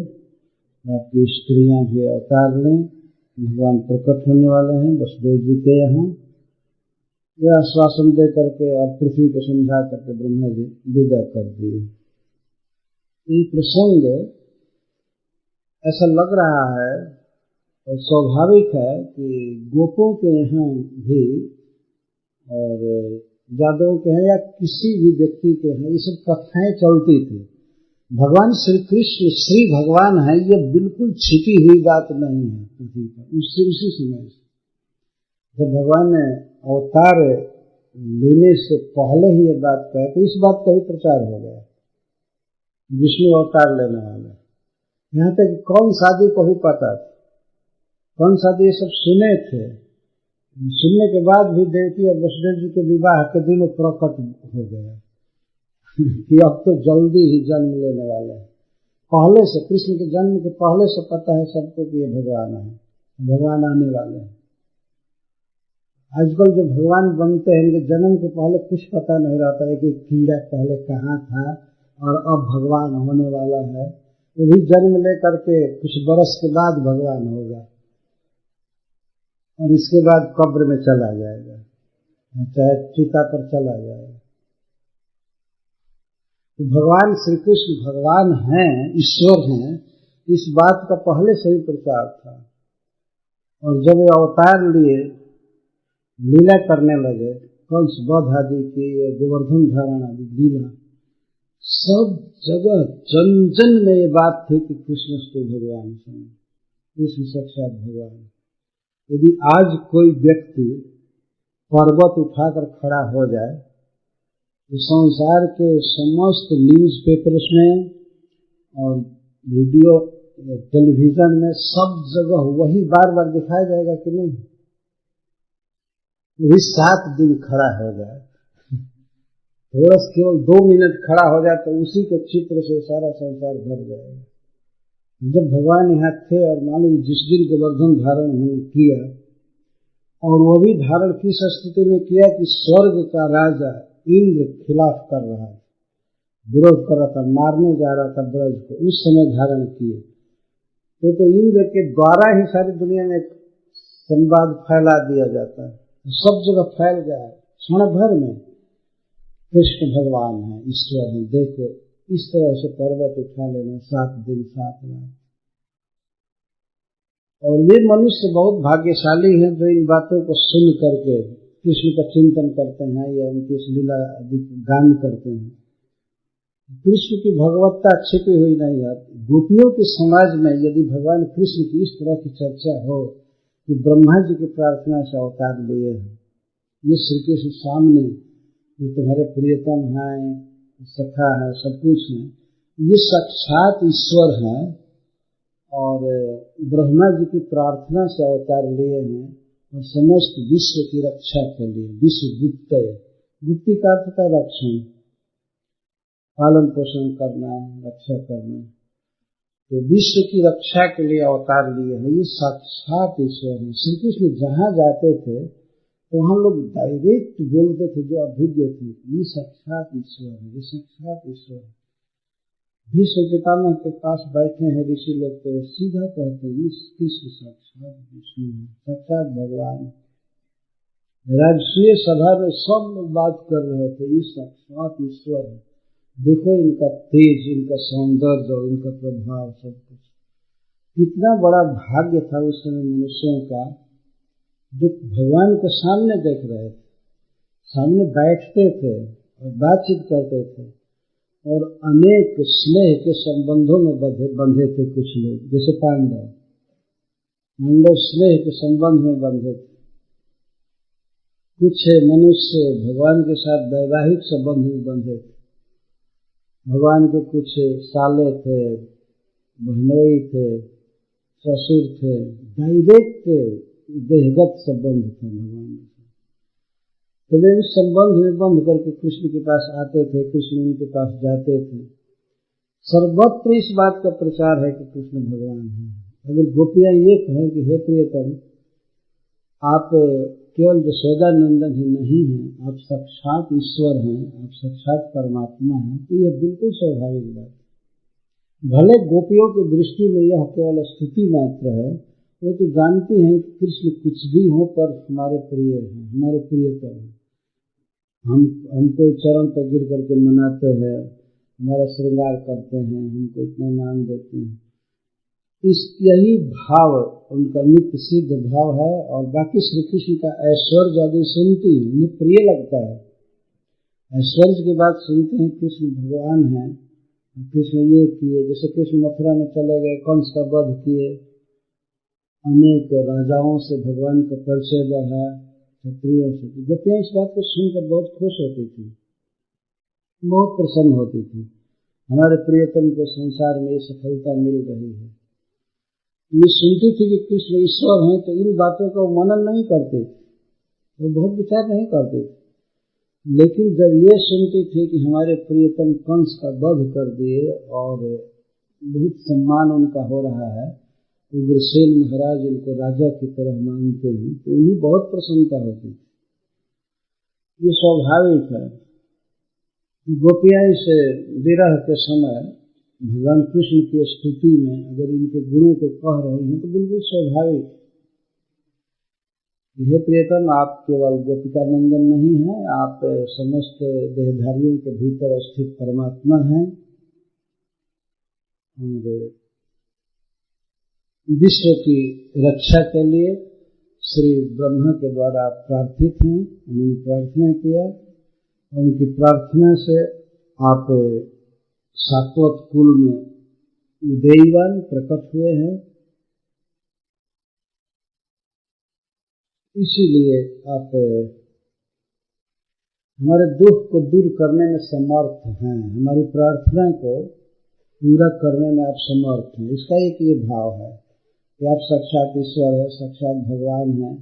आपकी स्त्रियां भी अवतार लें, भगवान प्रकट होने वाले हैं वसुदेव जी के यहाँ। यह आश्वासन दे करके और पृथ्वी को समझा करके ब्रह्मा जी विदा कर दिए। ये प्रसंग ऐसा लग रहा है और स्वाभाविक है कि गोपों के यहाँ भी और जादवों के यहाँ या किसी भी व्यक्ति के यहाँ ये सब कथाएं चलती थी। भगवान श्री कृष्ण श्री भगवान है, ये बिल्कुल छिपी हुई बात नहीं है पृथ्वी पर। उसी समय जब भगवान ने अवतार लेने से पहले ही ये बात कही तो इस बात का ही प्रचार हो गया, विष्णु अवतार लेने वाले। यहाँ तक कौन शादी को भी पता था, कौन शादी ये सब सुने थे। सुनने के बाद भी देवकी और वसुदेव जी के विवाह के दिन प्रकट हो गया कि अब तो जल्दी ही जन्म लेने वाले हैं। पहले से कृष्ण के जन्म के पहले से पता है सबको कि ये भगवान है, भगवान आने वाले हैं। आजकल जो भगवान बनते हैं इनके जन्म के पहले कुछ पता नहीं रहता है कि कीड़ा पहले कहाँ था और अब भगवान होने वाला है। वो भी जन्म लेकर के कुछ बरस के बाद भगवान होगा और इसके बाद कब्र में चला जाएगा, चाहे चिता पर चला जाएगा। तो भगवान श्री कृष्ण भगवान हैं, ईश्वर हैं, इस बात का पहले से ही प्रचार था। और जब ये अवतार लिए लीला करने लगे, कंस वध आदि की, गोवर्धन धारण आदि लीला, सब जगह जन जन में ये बात थी कि कृष्ण तो भगवान हैं, कृष्ण साक्षात भगवान। यदि आज कोई व्यक्ति पर्वत उठाकर खड़ा हो जाए तो संसार के समस्त न्यूज पेपर्स में और वीडियो टेलीविजन में सब जगह वही बार बार दिखाया जाएगा कि नहीं? वही 7 दिन खड़ा हो जाए, थोड़ा केवल 2 मिनट खड़ा हो जाए तो उसी के चित्र से सारा संसार भर जाएगा। जब भगवान यहाँ थे और मान लीजिए जिस दिन गोवर्धन धारण उन्होंने किया, और वो भी धारण किस स्थिति में किया कि स्वर्ग का राजा इंद्र खिलाफ कर रहा है, विरोध कर रहा था, मारने जा रहा था ब्रज को, उस समय धारण किए। तो इंद्र के द्वारा ही सारी दुनिया में संवाद फैला दिया जाता है, सब जगह फैल गया क्षण भर में। कृष्ण भगवान है, ईश्वर है, देखो इस तरह से पर्वत उठा लेना 7 दिन 7 रात। और ये मनुष्य बहुत भाग्यशाली हैं जो इन बातों को सुन करके कृष्ण का चिंतन करते हैं या उनकी इस लीला गान करते हैं। कृष्ण की भगवत्ता छिपी हुई नहीं है। गोपियों के समाज में यदि भगवान कृष्ण की इस तरह की चर्चा हो कि ब्रह्मा जी की प्रार्थना से अवतार लिए हैं, ये श्री कृष्ण सामने जो तुम्हारे प्रियतम हैं, सखा है, सब कुछ है, ये साक्षात ईश्वर हैं और ब्रह्मा जी की प्रार्थना से अवतार लिए हैं और समस्त विश्व की रक्षा के लिए, विश्व गुप्त, गुप्ति का अर्थ है रक्षण, पालन पोषण करना, रक्षा करना। तो विश्व की रक्षा के लिए अवतार लिए हैं, ये साक्षात ईश्वर है। श्री कृष्ण जहाँ जाते थे तो हम लोग डायरेक्ट बोलते थे, जो अभिज्ञ थे, ये साक्षात ईश्वर है, ये साक्षात ईश्वर है। भीष्म पितामह के पास बैठे हैं ऋषि लोग तो सीधा कहते हैं, इस कृष्ण साक्षात विष्णु है, साक्षात भगवान। राजसूय सभा में सब लोग बात कर रहे थे, ये साक्षात ईश्वर है। देखो इनका तेज, इनका सौंदर्य और इनका प्रभाव, सब कुछ कितना बड़ा भाग्य था उस समय मनुष्यों का, जो भगवान को सामने देख रहे थे, सामने बैठते थे और बातचीत करते थे, और अनेक स्नेह के संबंधों में बंधे थे कुछ लोग, जैसे पांडव स्नेह के संबंध में बंधे थे, कुछ मनुष्य भगवान के साथ वैवाहिक संबंध में बंधे थे, भगवान के कुछ साले थे, बहनोई थे, ससुर थे, डायरेक्ट देहगत संबंध था भगवान से। तो वे उस संबंध में बंध करके कृष्ण के पास आते थे, कृष्ण उनके पास जाते थे। सर्वत्र इस बात का प्रचार है कि कृष्ण भगवान है। अगर गोपियां ये कहें कि हे प्रियतम, आप केवल यशोदा नंदन ही नहीं हैं, आप साक्षात ईश्वर हैं, आप साक्षात परमात्मा हैं, तो यह बिल्कुल स्वाभाविक बात है। भले गोपियों की दृष्टि में यह केवल स्तुति मात्र है, वो तो जानती हैं कि कृष्ण कुछ भी हो पर हमारे प्रिय हैं, हमारे प्रियतम हैं। हमको चरण पर गिर करके मनाते हैं, हमारा श्रृंगार करते हैं, हमको इतना मान देते हैं। यही भाव उनका नित्य सिद्ध भाव है। और बाकी श्री कृष्ण का ऐश्वर्य यदि सुनती है, उन्हें प्रिय लगता है, ऐश्वर्य की बात सुनते हैं, कृष्ण भगवान है, कृष्ण ये किए, जैसे कृष्ण मथुरा में चले गए, कंस का वध किए, अनेक राजाओं से भगवान का परिचय बढ़ा, क्षत्रियों से। गोपियां इस बात को सुनकर बहुत खुश होती थी, बहुत प्रसन्न होती थी, हमारे प्रियतम को संसार में ये सफलता मिल रही है। ये सुनती थी कि कृष्ण ईश्वर हैं, तो इन बातों का मनन नहीं करते थे, वो बहुत विचार नहीं करते थे। लेकिन जब ये सुनती थी कि हमारे प्रियतम कंस का वध कर दिए और बहुत सम्मान उनका हो रहा है, उग्रसेन महाराज इनको राजा की तरह मानते हैं, तो उन्हें बहुत प्रसन्नता होती थी। ये स्वाभाविक है। गोपियां इस विरह के समय भगवान कृष्ण की स्तुति में अगर इनके गुणों को कह रहे हैं, तो बिल्कुल स्वाभाविक। हे प्रियतम, आप केवल गोपिका नंदन नहीं हैं, आप समस्त देहधारियों के भीतर स्थित परमात्मा हैं, और विश्व की रक्षा के लिए श्री ब्रह्मा के द्वारा आप प्रार्थित हैं। उन्होंने प्रार्थना किया, उनकी प्रार्थना से आप सात्वत कुल में उदयवान प्रकट हुए हैं, इसीलिए आप हमारे दुख को दूर करने में समर्थ हैं, हमारी प्रार्थना को पूरा करने में आप समर्थ हैं। इसका एक ये भाव है कि आप साक्षात ईश्वर है, साक्षात भगवान हैं।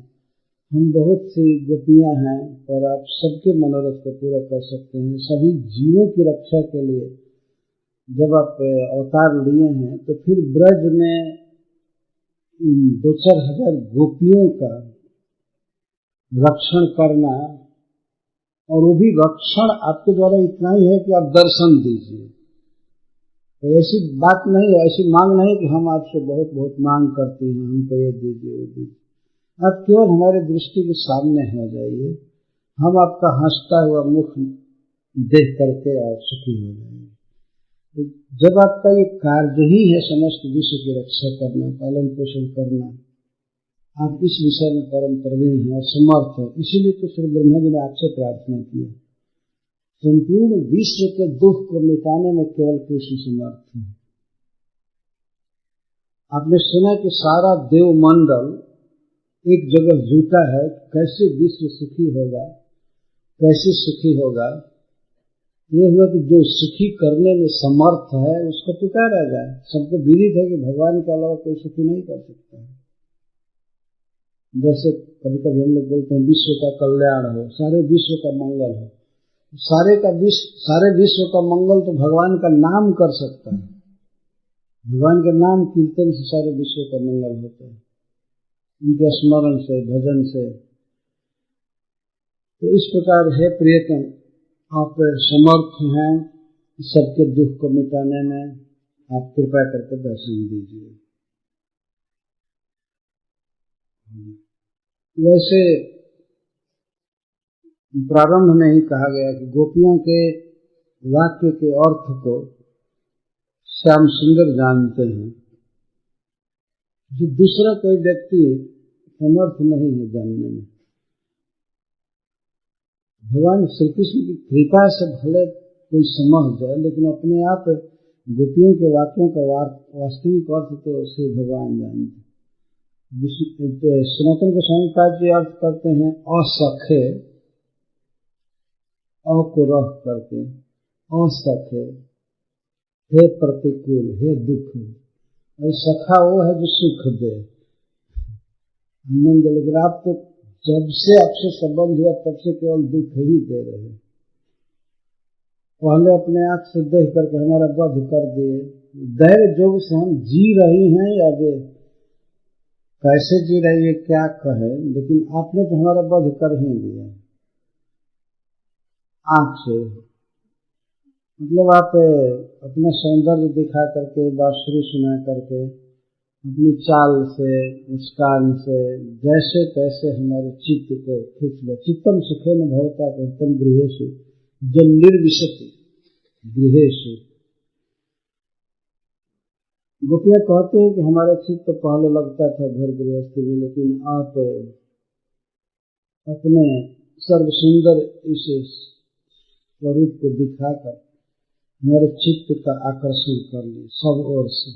हम बहुत सी गोपियां हैं, पर आप सबके मनोरथ को पूरा कर सकते हैं। सभी जीवों की रक्षा के लिए जब आप अवतार लिए हैं, तो फिर ब्रज में 2-4 हजार गोपियों का रक्षण करना, और वो भी रक्षण आपके द्वारा इतना ही है कि आप दर्शन दीजिए। तो ऐसी बात नहीं है, ऐसी मांग नहीं कि हम आपसे बहुत बहुत मांग करते हैं, हमको ये दीजिए वो दीजिए। आप केवल हमारे दृष्टि के सामने हो जाइए, हम आपका हंसता हुआ मुख देख करके आप सुखी हो जाएंगे। तो जब आपका ये कार्य ही है समस्त विश्व की रक्षा करना, पालन पोषण करना, आप इस विषय में परम प्रवीण हैं और समर्थ हैं। इसीलिए तो श्री ब्रह्मा जी ने आपसे प्रार्थना किया। संपूर्ण विश्व के दुख को मिटाने में केवल कृष्ण समर्थ है। आपने सुना कि सारा देवमंडल एक जगह जुटा है, कैसे विश्व सुखी होगा, कैसे सुखी होगा। ये हुआ कि जो सुखी करने में समर्थ है उसको पुकारा जाए। सबको विदित है कि भगवान के अलावा कोई सुखी नहीं कर सकता है। जैसे कभी कभी हम लोग बोलते हैं विश्व का कल्याण हो, सारे विश्व का मंगल हो। सारे विश्व का मंगल तो भगवान का नाम कर सकता है। भगवान के नाम कीर्तन से सारे विश्व का मंगल होता है, उनके स्मरण से, भजन से। तो इस प्रकार है प्रियतम, आप समर्थ हैं सबके दुख को मिटाने में, आप कृपा करके दर्शन दीजिए। वैसे प्रारंभ में ही कहा गया कि गोपियों के वाक्य के अर्थ को श्याम सुंदर जानते हैं, जो दूसरा कोई व्यक्ति समर्थ नहीं है जानने में। भगवान श्री कृष्ण की कृपा से भले कोई समझ जाए, लेकिन अपने आप गोपियों के वाक्यों का वास्तविक अर्थ तो श्री भगवान जानते। सनातन गोस्वामी पाद जी अर्थ करते हैं असखे, अ को रह करके, असखे हे प्रतिकूल, हे दुख, और सखा वो है जो सुख दे, आनंद। लेकिन आप तो जब से आपसे संबंध हुआ तब से केवल दुख ही दे रहे हैं। पहले अपने आंख से देख करके हमारा वध कर दिए, धैर्य जोग से हम जी रही हैं, या वे कैसे जी रही है क्या कहे, लेकिन आपने तो हमारा वध कर ही दिया आंख से। मतलब आप अपना सौंदर्य दिखा करके, बांसुरी सुना करके, अपनी चाल से, मुस्कान से, जैसे तैसे हमारे चित्त को खींच ले। चित्तम सुखेन भवता कृतम गृहेषु जन निर्विशति गृहेषु। गोपियां कहते हैं कि हमारा चित्त तो पहले लगता था घर गृहस्थी में, लेकिन आप अपने सर्व सुंदर इस स्वरूप को दिखाकर हमारे चित्त का आकर्षण कर ली सब ओर से।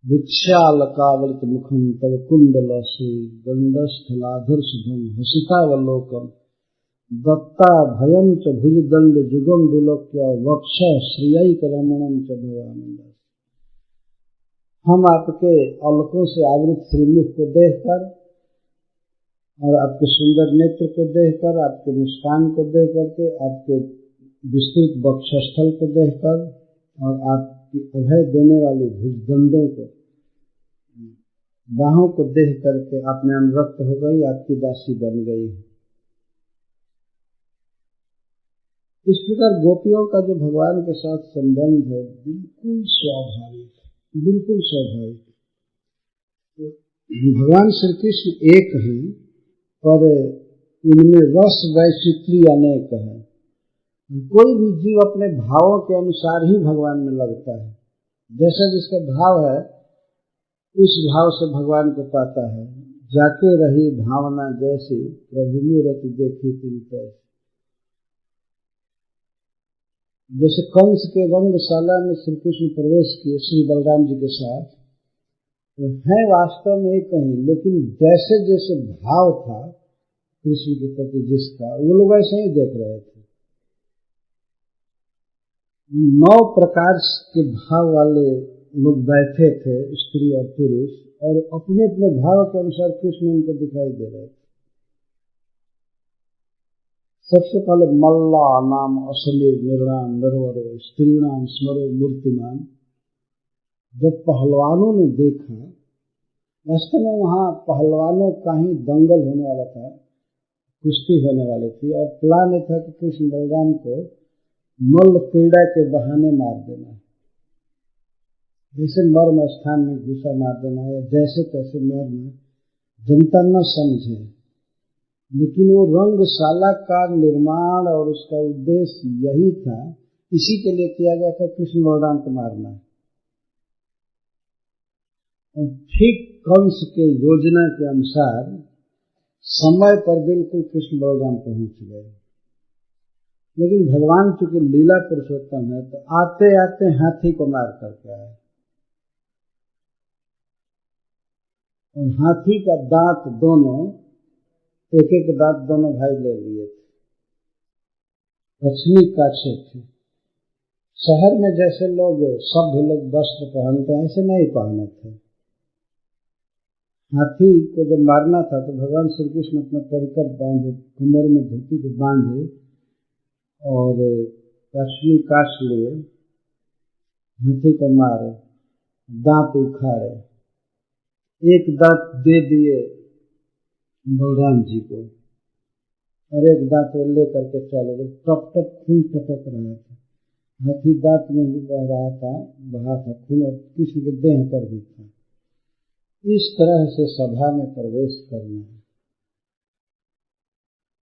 विक्षालकावलित मुखम तव कुंडलसे गंडस्थलाधर शुभम हसितावलोकम दत्ता भयम च भुजदंड जुगम विलोक्य वक्ष श्रियैक रमणम च भवानंद। हम आपके अलकों से आवृत श्रीमुख को देखकर और आपके सुंदर नेत्र को देखकर, आपके मुस्कान को देख करके, आपके विस्तृत वक्षस्थल को देखकर और आपकी अभय देने वाली भुजदंडों को, बाहों को देख करके आपने अनुरक्त हो गई, आपकी दासी बन गई। इस प्रकार गोपियों का जो भगवान के साथ संबंध है बिल्कुल स्वाभाविक, बिल्कुल स्वाभाविक। भगवान श्री कृष्ण एक हैं, पर उनमें रस वैचित्र्य अनेक है। कोई भी जीव अपने भावों के अनुसार ही भगवान में लगता है। जैसा जिसका भाव है उस भाव से भगवान को पाता है। जाके रही भावना जैसी प्रभु मूरत देखी तिन तैसी। जैसे कंस के रंगशाला में श्री कृष्ण प्रवेश किए श्री बलराम जी के साथ, तो है वास्तव में एक कहीं, लेकिन जैसे जैसे भाव था कृष्ण के प्रति जिसका, वो लोग ऐसे ही देख रहे थे। 9 प्रकार के भाव वाले लोग बैठे थे, स्त्री और पुरुष, और अपने अपने भाव के अनुसार कृष्ण उनको दिखाई दे रहे थे। सबसे पहले मल्ला नाम असलीर निर्णाम निर्वरो स्त्री नाम स्मरो मूर्तिमान। जब पहलवानों ने देखा, वास्तव में वहां पहलवानों का ही दंगल होने वाला था, कुश्ती होने वाली थी, और प्लान था कि कृष्ण बलराम को मल्ल क्रीड़ा के बहाने मार देना, जैसे मर्म स्थान में घुसा मार देना, या जैसे तैसे मर्म जनता न समझे। लेकिन वो रंगशाला का निर्माण और उसका उद्देश्य यही था, इसी के लिए किया गया था, कृष्ण बलराम को मारना। और ठीक कंस के योजना के अनुसार समय पर बिल्कुल कृष्ण बलराम पहुंच गए। लेकिन भगवान चूंकि लीला पुरुषोत्तम है, तो आते आते हाथी को मार करके आए, और हाथी का दांत दोनों, एक एक दांत दोनों भाई ले लिए थे। पश्चिमी काछे थे। शहर में जैसे लोग सभ्य लोग वस्त्र पहनते हैं, ऐसे नहीं पहने थे। हाथी को जब मारना था तो भगवान श्री कृष्ण अपना परिकर बांधे, कमर में धोती को बांधे और पश्चिमी काछ लिए, हाथी को मारे, दांत उखाड़े, एक दांत दे दिए बलराम जी को और एक दांत वो ले करके चले गए। टप टप खून टपक रहा था, हाथी दांत में भी बह रहा था, बहा था खून, और कृष्ण के देह पर भी था। इस तरह से सभा में प्रवेश करना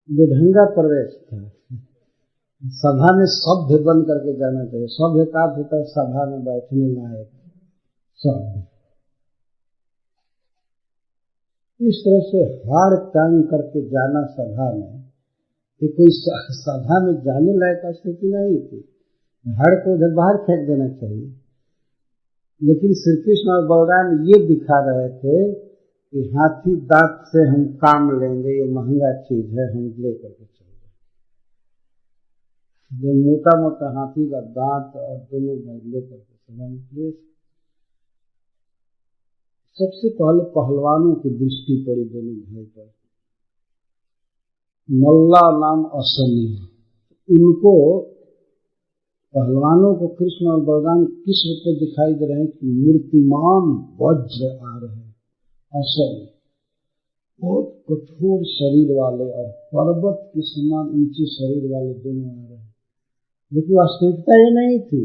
बेढंगा प्रवेश था। सभा में सभ्य बन करके जाना चाहिए। सभ्य का अर्थ होता है सभा में बैठने लायक सभ्य। इस तरह से हाड़ टांग करके जाना सभा में, कि कोई सभा में जाने लायक स्थिति नहीं थी। हाड़ को उधर बाहर फेंक देना चाहिए। लेकिन श्री कृष्ण और बलराम ये दिखा रहे थे कि हाथी दांत से हम काम लेंगे, ये महंगा चीज है, हम ले करके चलेंगे। जो मोटा मोटा हाथी का दांत और दोनों भाई ले करके चलेंगे। सबसे पहले पहलवानों की दृष्टि पड़ी दोनों भाई पर। मल्ला नाम असनी, उनको पहलवानों को कृष्ण और बलराम किस रूप में दिखाई दे रहे हैं कि मूर्तिमान वज्र आ रहे हैं, असल बहुत कठोर शरीर वाले और पर्वत के समान ऊंचे शरीर वाले दोनों आ रहे हैं। लेकिन वास्तविकता ये नहीं थी।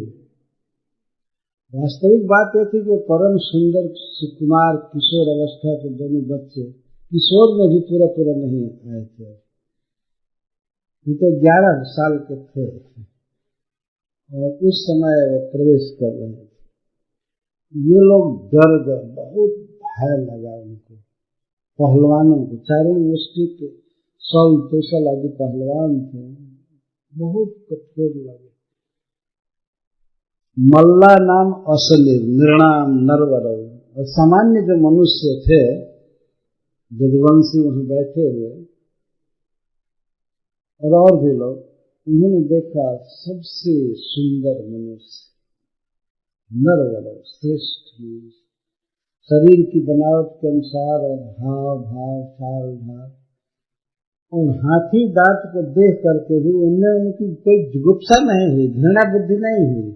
वास्तविक बात यह थी कि परम सुंदर सुकुमार किशोर अवस्था के दोनों बच्चे, किशोर में भी पूरा पूरा नहीं आए थे, ये तो 11 साल के थे और उस समय प्रवेश कर रहे थे। ये लोग डर गए, बहुत भय लगा उनको, पहलवानों को। चारों मुष्टि के 100 आदि पहलवान थे, बहुत कठोर लगे। मल्ला नाम असली निर्णाम नरवरव, और सामान्य जो मनुष्य थे यदुवंशी वहां बैठे हुए और भी लोग, उन्होंने देखा सबसे सुंदर मनुष्य, नरवरव श्रेष्ठ मनुष्य, शरीर की बनावट के अनुसार और हाव भाव चाल ढाल और हाथी दांत को देख करके भी उनमें उनकी कोई जुगुप्सा नहीं हुई, घृणा बुद्धि नहीं हुई।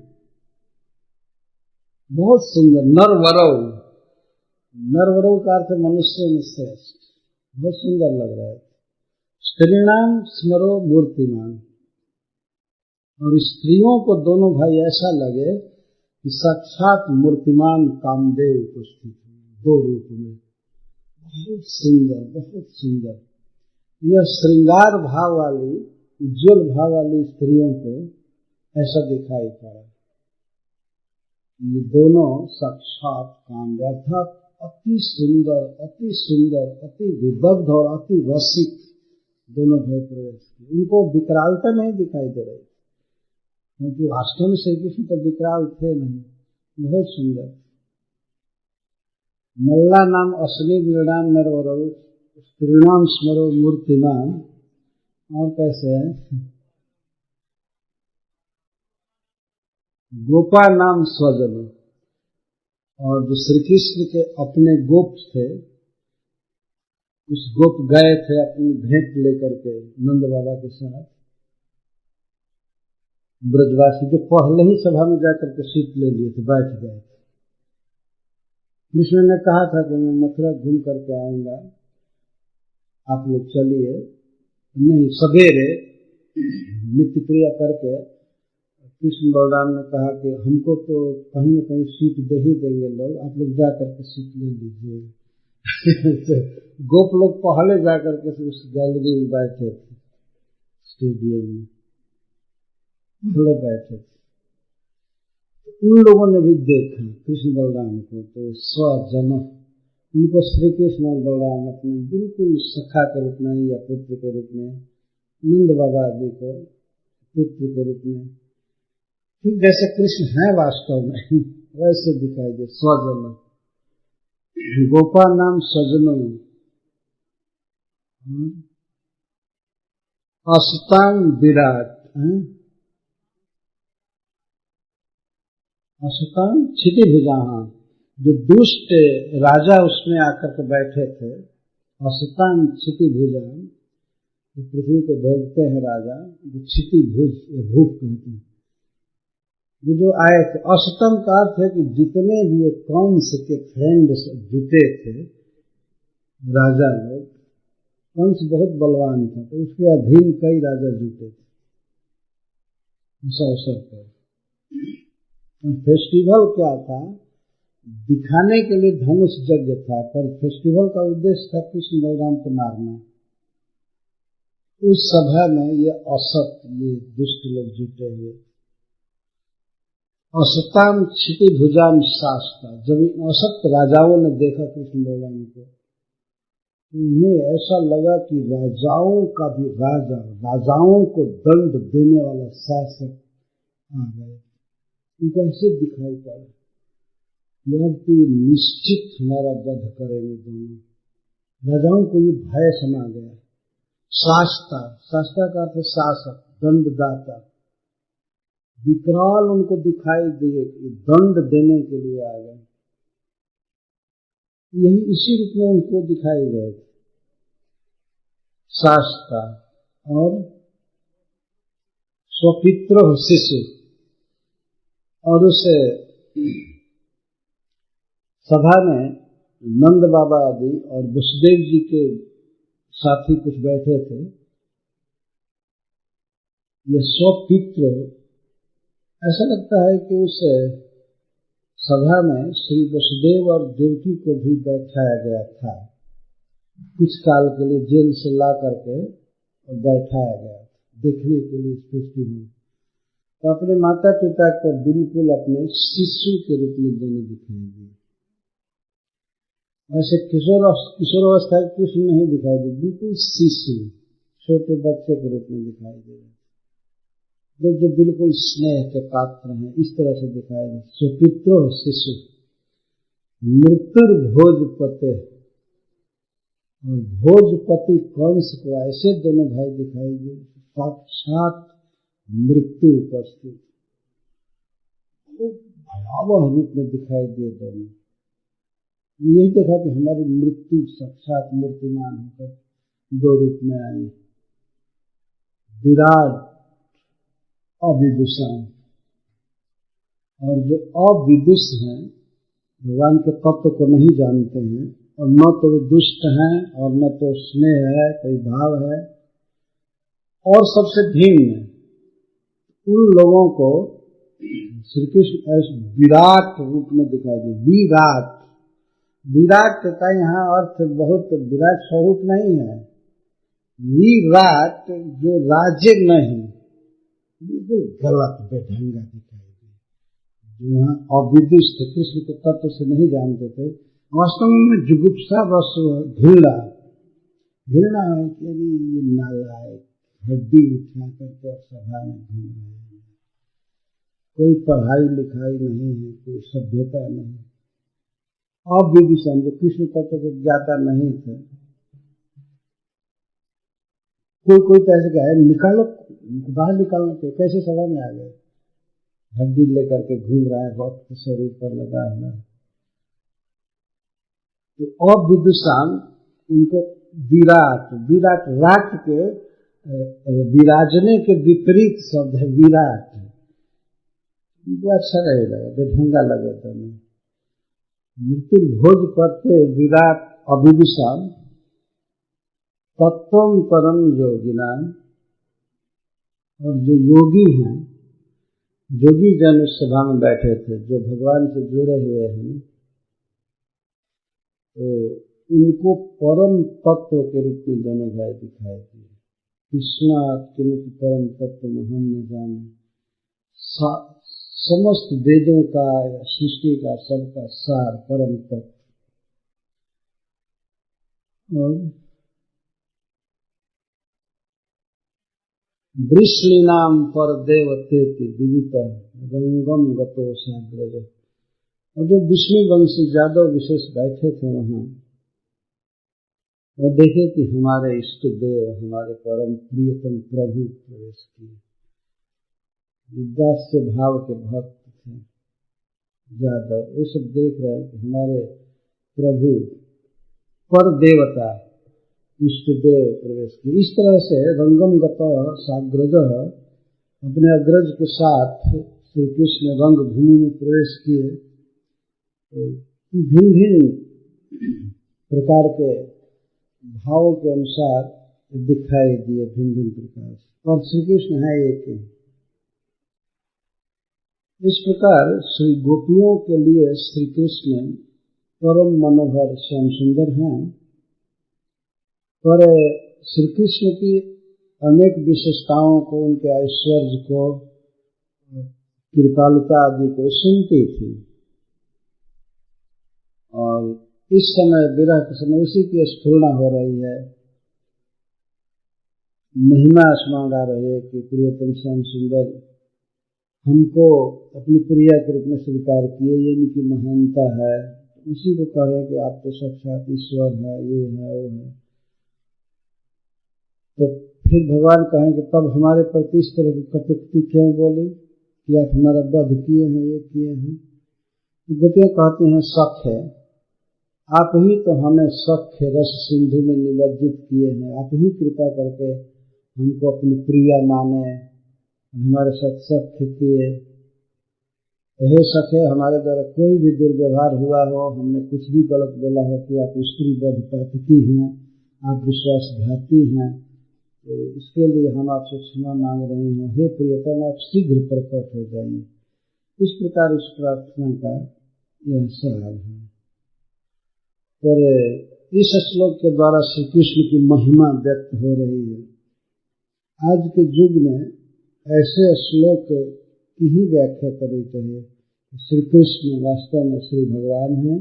बहुत सुंदर नरवरव, नरवरव का अर्थ मनुष्य में श्रेष्ठ, बहुत सुंदर लग रहा है। स्त्रीणाम स्मरो मूर्तिमान, और स्त्रियों को दोनों भाई ऐसा लगे कि साक्षात मूर्तिमान कामदेव उपस्थित है, 2 रूप में। बहुत सुंदर, बहुत सुंदर। यह श्रृंगार भाव वाली, उज्ज्वल भाव वाली स्त्रियों को ऐसा दिखाई पड़ा। ये दोनों साक्षात कामदेव, अर्थात अति सुंदर, अति सुंदर, अति विदग्ध और अति रसिक दोनों भाई प्रवेश किए। उनको विकरालता नहीं दिखाई दे रही, क्योंकि वास्तव में श्री कृष्ण तो विकराल थे नहीं, बहुत सुंदर। मल्ला नाम असली निर्णाम नरवरव, स्त्रीणाम स्मरो मूर्तिमान, और कैसे है गोपा नाम स्वजन, और जो श्री कृष्ण के अपने गोप थे, उस गोप गए थे अपनी भेंट लेकर के नंद बाबा के साथ, ब्रजवासी जो पहले ही सभा में जाकर के सीट ले लिए थे, बैठ गए थे। कृष्ण ने कहा था कि मैं मथुरा घूम करके आऊंगा, आप लोग चलिए। नहीं, सवेरे नित्य क्रिया करके कृष्ण बलराम ने कहा कि हमको तो कहीं न कहीं सीट दे ही देंगे लोग, आप लोग जा करके सीट ले लीजिए। गोप लोग पहले जा करके उस गैलरी में बैठे थे, स्टेडियम में पहले बैठे थे। उन लोगों ने भी देखा कृष्ण बलराम को, तो स्वजन, उनको श्री कृष्ण और बलराम अपने बिल्कुल सखा के रूप में या पुत्र के रूप में, नंद बाबा आदि को पुत्र के रूप में, ठीक जैसे कृष्ण है वास्तव में वैसे दिखाई दे। स्वजन, गोपा नाम स्वजनों, असतांग विराट, असतांग क्षिति भुजा, जो दुष्ट राजा उसमें आकर के बैठे थे, असतांग क्षिति भुजा, पृथ्वी को भोगते हैं राजा, जो क्षिति भुज भूख कहते हैं, ये जो आए थे। अष्टम का अर्थ है कि जितने भी ये कंस के फ्रेंड जुटे थे राजा लोग, कंस बहुत बलवान था तो उसके अधीन कई राजा जुटे थे उस अवसर पर। फेस्टिवल क्या था, दिखाने के लिए धनुष यज्ञ था, पर फेस्टिवल का उद्देश्य था कृष्ण बलराम को मारना। उस सभा में ये असत, ये दुष्ट लोग जुटे हुए। असताम क्षिति भुजाम शास्ता, जब इन असत राजाओं ने देखा कृष्ण भगवान को, उन्हें ऐसा लगा कि राजाओं का भी राजा, राजाओं को दंड देने वाला शासक आ गए। उनको ऐसे दिखाई पड़ा यार तो ये निश्चित हमारा वध करेंगे दोनों। राजाओं को ये भय समा गया। शास्ता, शास्ता का अर्थ शासक, दंडदाता। विकराल उनको दिखाई दिए कि दंड देने के लिए आ गए। यही इसी रूप में उनको दिखाई गए थे, शास्ता। और स्वपित्र शिशु, और उसे सभा में नंद बाबा आदि और वसुदेव जी के साथी कुछ बैठे थे। ये स्वपित्र, ऐसा लगता है कि उस सभा में श्री वसुदेव और देवकी को भी बैठाया गया था, कुछ काल के लिए जेल से ला करके और बैठाया गया था, देखने के लिए सृष्टि में। तो अपने माता पिता को बिल्कुल अपने शिशु के रूप में दोनों दिखाई दिए। वैसे किशोरावस्था कृष्ण नहीं दिखाई दे, बिल्कुल शिशु, छोटे बच्चे के रूप में दिखाई दे रहे, जो बिल्कुल स्नेह के पात्र हैं, इस तरह से दिखाई दे। सुपित्रो शिशु मृत्युर भोजपते, और भोजपति कंस को ऐसे दोनों भाई दिखाई दे, साक्षात मृत्यु उपस्थित, भयावह रूप में दिखाई दिए दोनों। यही देखा कि हमारी मृत्यु साक्षात मूर्तिमान होकर दो रूप में आई, विराट अविदुषा। और जो अविदुष हैं, भगवान के तत्व को नहीं जानते हैं, और न तो वे दुष्ट हैं और न तो स्नेह है, कोई भाव है, और सबसे भिन्न, उन लोगों को श्री कृष्ण विराट रूप में दिखाई दे। विराट, विराट का यहाँ अर्थ बहुत विराट स्वरूप नहीं है, विराट जो राज्य नहीं, बिल्कुल गलत बेढंगा दिखाई दे। जो वहाँ अविदुष थे, कृष्ण के तत्व से नहीं जानते थे, वास्तव में जुगुप्सा बस घृणा, घृणा है कि ये नालायक हड्डी उठा करके सभा में घूम रहे हैं, कोई पढ़ाई लिखाई नहीं है, कोई सभ्यता नहीं। अविदुषम, जो कृष्ण तत्व के ज्ञाता नहीं थे, कोई कैसे कहे निकालो, बाहर निकालना चाहिए, कैसे सभा में आ गए, हड्डी लेकर के घूम रहा है, वक्त शरीर पर लगा हुआ है। तो अविदुषाम, उनको विराट, विराट राट के विराजने के विपरीत शब्द है विराट, उनको अच्छा रहेगा, बेढंगा लगे तो नहीं। मृत्यु भोज पत्ते विराट अविदुषाम तत्वम परम योगिनाम, और जो योगी हैं, योगी जन उस सभा में बैठे थे, जो भगवान से जुड़े हुए हैं, तो उनको परम तत्व के रूप में दोनों भाई दिखाई दिए। कृष्णा किंतु परम तत्व हम न जाने, समस्त वेदों का, सृष्टि का, सबका सार परम तत्व। और वृषलीनाम पर देवतेति विदित रंगम गतो साग्रज, और जो विष्णु वंशी जादव विशेष बैठे थे वहां, वो देखे कि हमारे इष्ट देव, हमारे परम प्रियतम प्रभु प्रवेश किए। दास्य भाव के भक्त थे जादव, ये सब देख रहे हैं कि हमारे प्रभु पर देवता इष्ट देव प्रवेश किए। इस तरह से रंगम गतः साग्रज, अपने अग्रज के साथ श्री कृष्ण रंग भूमि में प्रवेश किए। तो भिन्न भिन्न प्रकार के भावों के अनुसार दिखाई दिए, भिन्न भिन्न प्रकार से, और श्री कृष्ण है एक। इस प्रकार श्री गोपियों के लिए श्री कृष्ण परम मनोहर श्याम सुंदर हैं, पर श्री कृष्ण की अनेक विशेषताओं को, उनके ऐश्वर्य को, कृपालुता आदि को सुनती थी। और इस समय विरह के समय उसी की स्फुरना हो रही है, महिमा स्मरण आ रही है कि प्रियतम श्याम सुंदर हमको अपनी प्रिया के रूप में स्वीकार किए, ये इनकी महानता है। उसी को कह रहे कि आप तो साक्षात ईश्वर है, ये है वो है। तो फिर भगवान कहेंगे तब हमारे प्रति इस तरह की कटुक्ति क्यों बोली कि आप हमारा वध किए हैं, ये किए हैं। गोपियां कहती हैं सख है, आप ही तो हमें सख्य रस सिंधु में निमज्जित किए हैं, आप ही कृपा करके हमको अपनी प्रिया माने, हमारे साथ सख्य किए। हे सखे, हमारे द्वारा कोई भी दुर्व्यवहार हुआ हो, हमने कुछ भी गलत बोला हो कि आप स्त्री वध पातकी हैं, आप विश्वासघाती हैं, तो इसके लिए हम आपसे क्षमा मांग रहे हैं। हे प्रियतम, आप शीघ्र प्रकट हो जाइए। इस प्रकार इस प्रार्थना का यह सार है। पर इस श्लोक के द्वारा श्री कृष्ण की महिमा व्यक्त हो रही है। आज के युग में ऐसे श्लोक की ही व्याख्या करनी चाहिए। श्री कृष्ण वास्तव में श्री भगवान हैं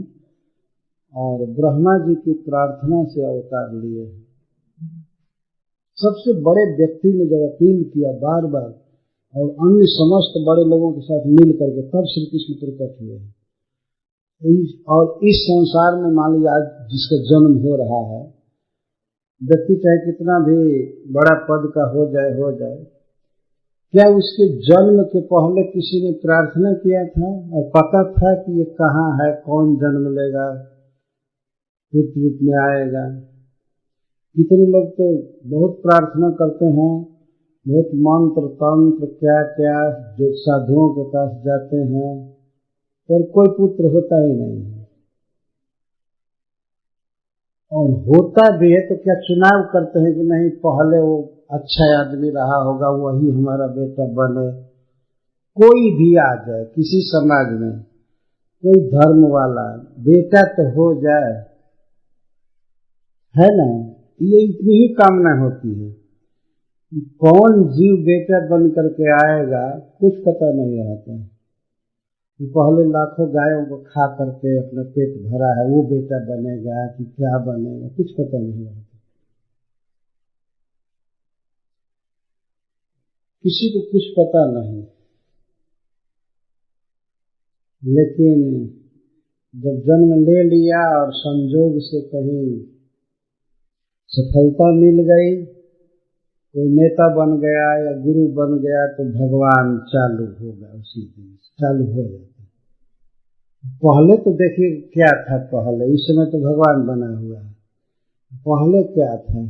और ब्रह्मा जी की प्रार्थना से अवतार लिए हैं। सबसे बड़े व्यक्ति ने जब अपील किया बार बार और अन्य समस्त बड़े लोगों के साथ मिल करके, तब श्री कृष्ण प्रकट हुए हैं। और इस संसार में मान लीजिए आज जिसका जन्म हो रहा है, व्यक्ति चाहे कितना भी बड़ा पद का हो जाए, क्या उसके जन्म के पहले किसी ने प्रार्थना किया था और पता था कि ये कहाँ है, कौन जन्म लेगा, पुत्र रूप में आएगा? कितने लोग तो बहुत प्रार्थना करते हैं, बहुत मंत्र तंत्र क्या क्या जो साधुओं के पास जाते हैं, पर कोई पुत्र होता ही नहीं है। और होता भी है तो क्या चुनाव करते हैं कि नहीं पहले वो अच्छा आदमी रहा होगा वही हमारा बेटा बने? कोई भी आ जाए किसी समाज में, कोई धर्म वाला, बेटा तो हो जाए, है ना? ये इतनी ही कामना होती है। कौन जीव बेटा बन करके आएगा कुछ पता नहीं रहता है। पहले लाखों गायों को खा करके अपना पेट भरा है, वो बेटा बनेगा कि क्या बनेगा कुछ पता नहीं रहता। किसी को कुछ पता नहीं। लेकिन जब जन्म ले लिया और संजोग से कहीं सफलता मिल गई, कोई नेता बन गया या गुरु बन गया, तो भगवान चालू होगा, उसी दिन चालू हो जाता। पहले तो देखिए क्या था, पहले इस समय तो भगवान बना हुआ है, पहले क्या था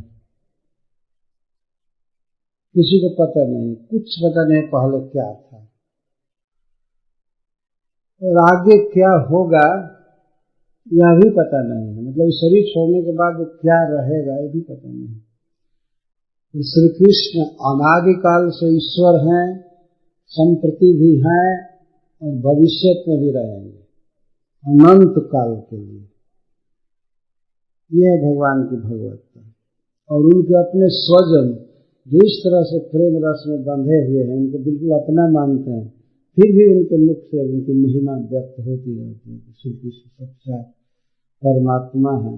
किसी को पता नहीं, कुछ पता नहीं पहले क्या था और आगे क्या होगा यह भी पता नहीं है। मतलब शरीर छोड़ने के बाद क्या रहेगा ये भी पता नहीं। श्री कृष्ण अनादिकाल से ईश्वर हैं, संप्रति भी हैं और भविष्य में भी रहेंगे अनंत काल के लिए। यह है भगवान की भगवत्ता। और उनके अपने स्वजन जो इस तरह से प्रेम रस में बंधे हुए हैं, उनको बिल्कुल अपना मानते हैं, फिर भी उनके मुख से उनकी महिमा व्यक्त होती रहती है कि श्री कृष्ण सच्चा परमात्मा है।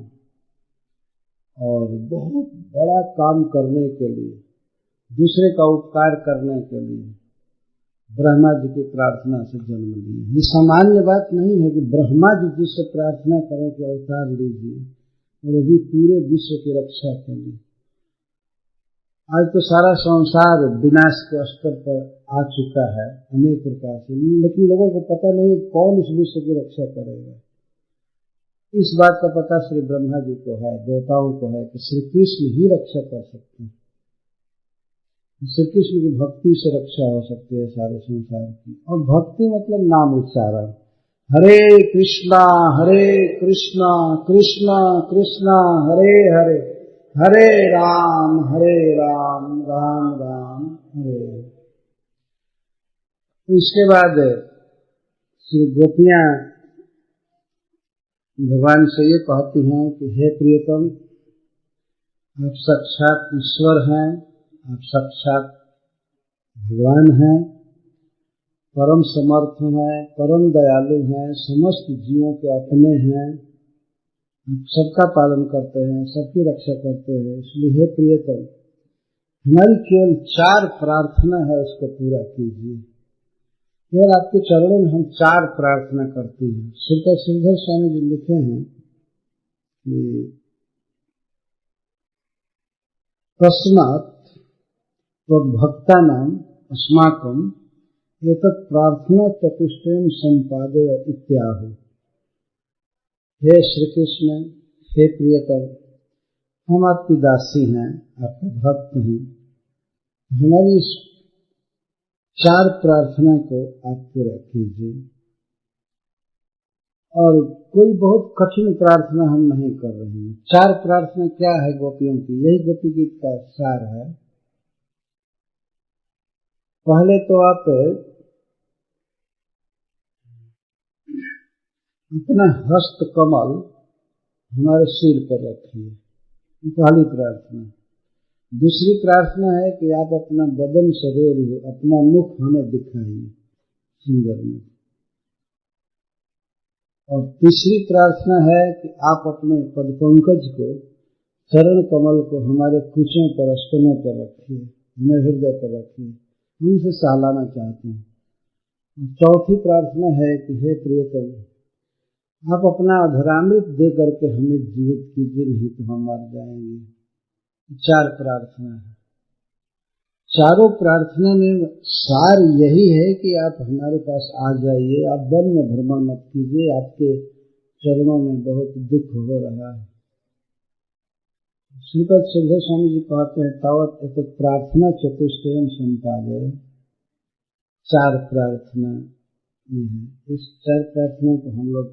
और बहुत बड़ा काम करने के लिए, दूसरे का उपकार करने के लिए ब्रह्मा जी की प्रार्थना से जन्म लिए। ये सामान्य बात नहीं है कि ब्रह्मा जी जिससे प्रार्थना करें कि अवतार लीजिए, और अभी पूरे विश्व की रक्षा के लिए। आज तो सारा संसार विनाश के स्तर पर आ चुका है अनेक प्रकार से, लेकिन लोगों को पता नहीं कौन इस विश्व की रक्षा करेगा। इस बात का पता श्री ब्रह्मा जी को है, देवताओं को है कि श्री कृष्ण ही रक्षा कर सकते हैं। श्री कृष्ण की भक्ति से रक्षा हो सकती है सारे संसार की। और भक्ति मतलब नाम उच्चारण, हरे कृष्णा कृष्णा कृष्णा हरे हरे, हरे राम राम राम हरे। तो इसके बाद श्री गोपियां भगवान से ये कहती हैं कि हे प्रियतम, आप साक्षात ईश्वर हैं आप साक्षात भगवान हैं, परम समर्थ हैं, परम दयालु हैं, समस्त जीवों के अपने हैं, सबका पालन करते हैं, सबकी रक्षा करते हैं। इसलिए हे प्रियतम, हमारी केवल 4 प्रार्थना है, उसको पूरा कीजिए। केवल आपके चरणों में हम 4 प्रार्थना करते हैं। श्रीधर स्वामी जी लिखे हैं कि तस्मात् तद्भक्तानां अस्माकं एतत् प्रार्थना चतुष्टयं संपादय इत्याहु। हे श्री कृष्ण, हे प्रियतम, हम आपकी दासी हैं, आपके भक्त हैं। हमारी इस 4 प्रार्थना को आप पूरा कीजिए। और कोई बहुत कठिन प्रार्थना हम नहीं कर रहे हैं। 4 प्रार्थना क्या है गोपियों की, यही गोपी गीत का सार है। पहले तो आप अपना हस्त कमल हमारे सिर पर रखिए, पहली प्रार्थना। दूसरी प्रार्थना है कि आप अपना बदन सरोरिए, अपना मुख हमें दिखाइए सुंदर मुख। और तीसरी प्रार्थना है कि आप अपने पदपंकज को, चरण कमल को हमारे कुचों पर, स्तनों पर रखिए, हमें हृदय पर रखिए, उनसे सहलाना चाहते हैं। चौथी प्रार्थना है कि हे प्रियतम, आप अपना अधरामृत दे करके हमें जीवित कीजिए, नहीं तो हम मर जाएंगे। 4 प्रार्थना है। चारों प्रार्थना में सार यही है कि आप हमारे पास आ जाइए, आप वन में भ्रमण मत कीजिए, आपके चरणों में बहुत दुख हो रहा है। श्रीपद श्रीधर स्वामी जी कहते हैं तावत एक प्रार्थना चतुष्टयम संपादय, 4 प्रार्थना है। इस 4 प्रार्थना को हम लोग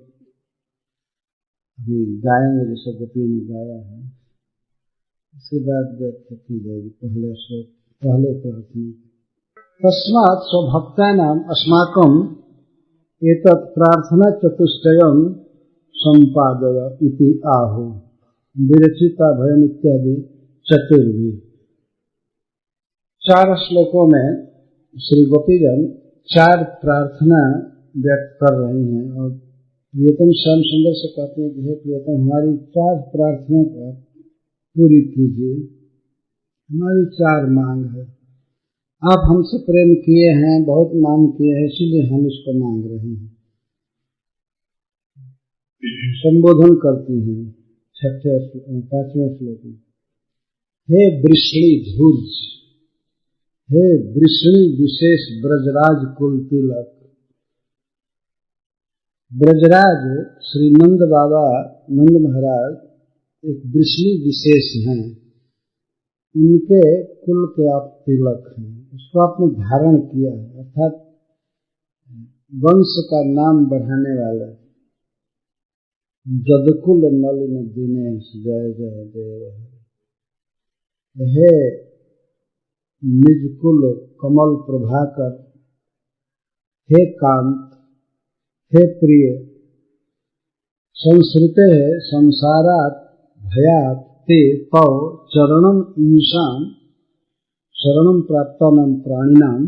अभी गाएंगे, जैसे गोपी ने गाया है। इसके बाद व्याख्या की जाएगी। पहले प्रार्थना तस्मात् स्वभक्तानाम् अस्माकं एतत् प्रार्थना चतुष्टयं संपादय इति आहु। विरचिता भयम इत्यादि चतुर्वी। 4 श्लोकों में श्री गोपीगण 4 प्रार्थना व्यक्त कर रही हैं और प्रियतम श्याम सुंदर से कहते हैं कि हे प्रियतम, हमारी 4 प्रार्थना को पूरी कीजिए। हमारी 4 मांग है। आप हमसे प्रेम किए हैं, बहुत मांग किए हैं, इसलिए हम इसको मांग रहे हैं। संबोधन करती हैं 5वें श्लोक में। हे वृषणी धूर्ज, हे वृषणी विशेष ब्रजराज कुल तिलक। ब्रजराज श्री नंद बाबा, नंद महाराज एक वृषणी विशेष हैं, उनके कुल के आप तिलक हैं, उसको आपने धारण किया है, अर्थात वंश का नाम बढ़ाने वाले। जदकुल नलिन दिनेश जय जय देव। हे निजकुल कमल प्रभाकर, हे कांत, हे प्रिय, संस्कृते संसारात् भयात् ते तव चरणम ईशान शरणम प्राप्तानां प्राणिनां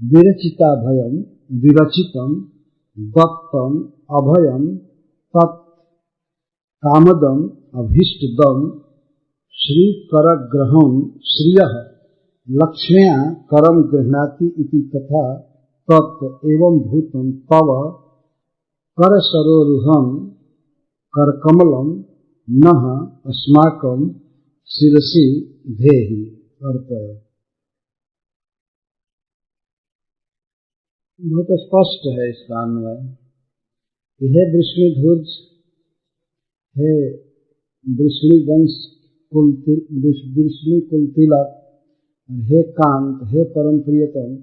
विरचिता भयम विरचितम दत्तम अभयम तत् कामदम अभीष्टदम श्री करग्रहम श्रियः लक्ष्म्या करम गृह्णाति इति तथा तत् एवं भूतम तव कर सरोरुहम करकमलम नः अस्माकं शिरसि धेहि अर्पय। बहुत स्पष्ट है इसका अन्वय। हे वृष्णिधूर्ज, हे वृष्णि वंश वृष्णि कुल तिलक, हे कांत, हे परम प्रियतम,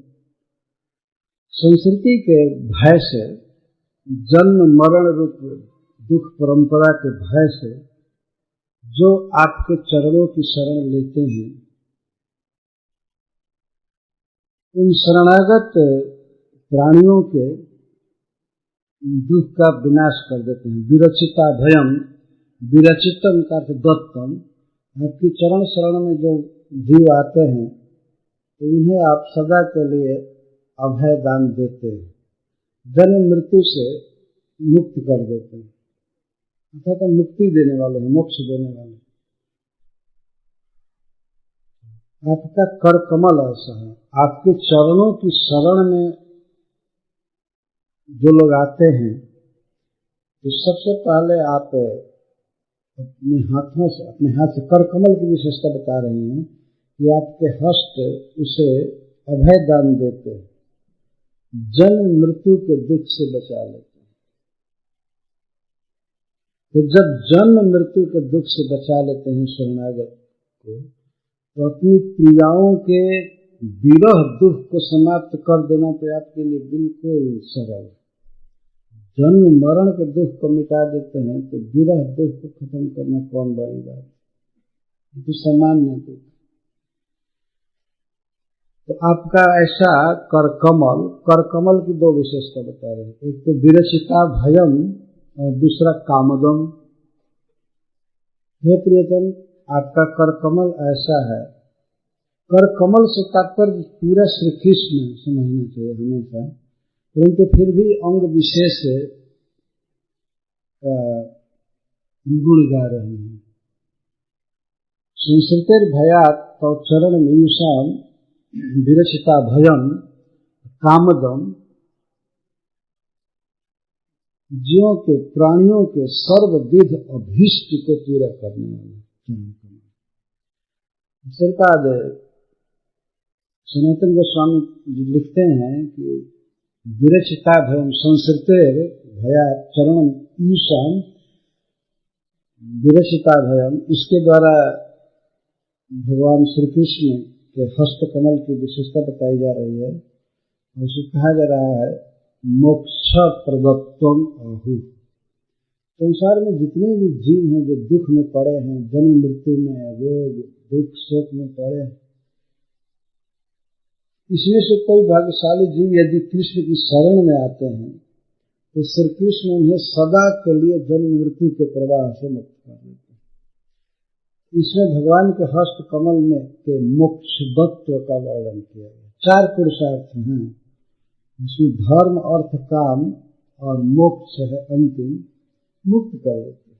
संस्कृति के भय से, जन्म मरण रूप दुख परंपरा के भय से जो आपके चरणों की शरण लेते हैं, उन शरणागत प्राणियों के दुख का विनाश कर देते हैं। विरचिता भयम, विरचितम का दत्तम, आपकी चरण शरण में जो जीव आते हैं तो उन्हें आप सदा के लिए अभय दान देते हैं, जन्म मृत्यु से मुक्त कर देते हैं, अर्थात मुक्ति देने वाले हैं, मोक्ष देने वाले। आपका कर कमल ऐसा है, आपके चरणों की शरण में जो लोग आते हैं तो सबसे पहले आप अपने हाथ से कर कमल की विशेषता बता रही हैं कि आपके हस्त उसे अभय दान देते हैं, जन्म मृत्यु के दुख से बचा लेते हैं। तो जब जन्म मृत्यु के दुख से बचा लेते हैं शरणागत को, तो अपनी प्रियाओं के विरह दुख को समाप्त कर देना तो आपके लिए बिल्कुल सरल। जन्म मरण के दुख को मिटा देते हैं तो विरह दुख को खत्म करना कौन बड़ी बात, तो सामान्य दुख। तो आपका ऐसा कर कमल की दो विशेषता बता रहे हैं, एक तो विरचिता भयम और दूसरा कामदम। हे प्रियतम, आपका कर कमल ऐसा है। कर कमल से तात्पर्य पूरा श्री कृष्ण समझना चाहिए हमेशा, परंतु फिर भी अंग विशेष से गुण गा रहे हैं। संस्कृतिर भयात तो चरण मीयुषाम विरचिता भयम कामदम, जीवों के प्राणियों के सर्वविध अभीष्ट को पूरा करने वाले। श्रीपाद सनातन गोस्वामी जी लिखते हैं कि विरचिता भयम संस्कृतिर भया चरण ईशान विरचिता भयम, इसके द्वारा भगवान श्री कृष्ण के हस्त कमल की विशेषता बताई जा रही है और उसे कहा जा रहा है मोक्ष प्रदत्तम आहु। संसार में जितने भी जीव हैं जो दुख में पड़े हैं, जन्म मृत्यु में, रोग दुख शोक में पड़े हैं, इसमें से कोई भाग्यशाली जीव यदि कृष्ण की शरण में आते हैं तो श्री कृष्ण उन्हें सदा के लिए जन्म मृत्यु के प्रवाह से मुक्त कर देते हैं। इसमें भगवान के हस्त कमल में के मोक्षदत्व का वर्णन किया गया। 4 पुरुषार्थ हैं, इसमें धर्म अर्थ काम और मोक्ष है अंतिम, मुक्त कर देते हैं।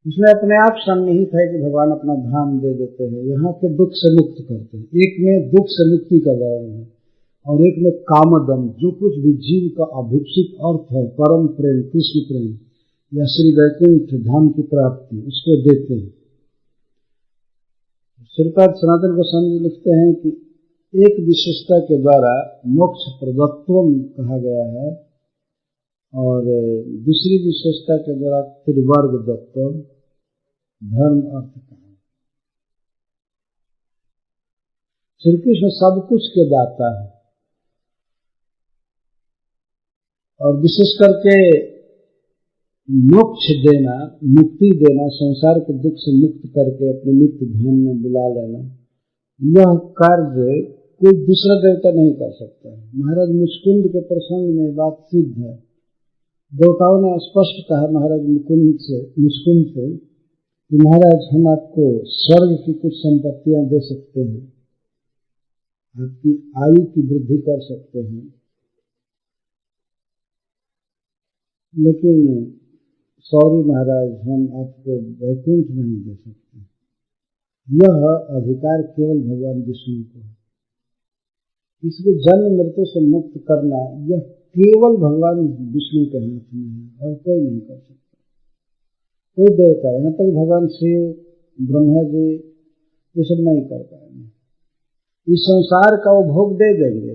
इसमें अपने आप सन्निहित है कि भगवान अपना धाम दे देते हैं, यहाँ के दुख से मुक्त करते हैं। एक में दुख से मुक्ति का वर्णन है और एक में कामदम, जो कुछ भी जीव का अभिप्सित अर्थ है, परम प्रेम, कृष्ण प्रेम या श्री वैकुंठ धाम की प्राप्ति, उसको देते हैं। श्रीपाद सनातन गोस्वामी जी लिखते हैं कि एक विशेषता के द्वारा मोक्ष प्रदत्वम कहा गया है और दूसरी विशेषता के द्वारा त्रिवर्ग दत्तम, धर्म अर्थ कहा। श्री कृष्ण सब कुछ के दाता है और विशेष करके मोक्ष देना, मुक्ति देना, संसार के दुख से मुक्त करके अपने नित्य धाम में बुला लेना, यह कार्य कोई दूसरा देवता नहीं कर सकता है। महाराज मुचकुंद के प्रसंग में बात सिद्ध है। देवताओं ने स्पष्ट कहा महाराज मुचकुंद से कि महाराज हम आपको स्वर्ग की कुछ संपत्तियां दे सकते हैं, आपकी आयु की वृद्धि कर सकते हैं, लेकिन सॉरी महाराज हम आपको वैकुंठ नहीं दे सकते। यह अधिकार केवल भगवान विष्णु को है। इसको जन्म मृत्यु से मुक्त करना यह केवल भगवान विष्णु के हाथ में है और कोई नहीं कर सकता, कोई देवता। यहाँ तक भगवान शिव, ब्रह्मा जी ये सब नहीं कर पाएंगे। इस संसार का वो भोग दे देंगे,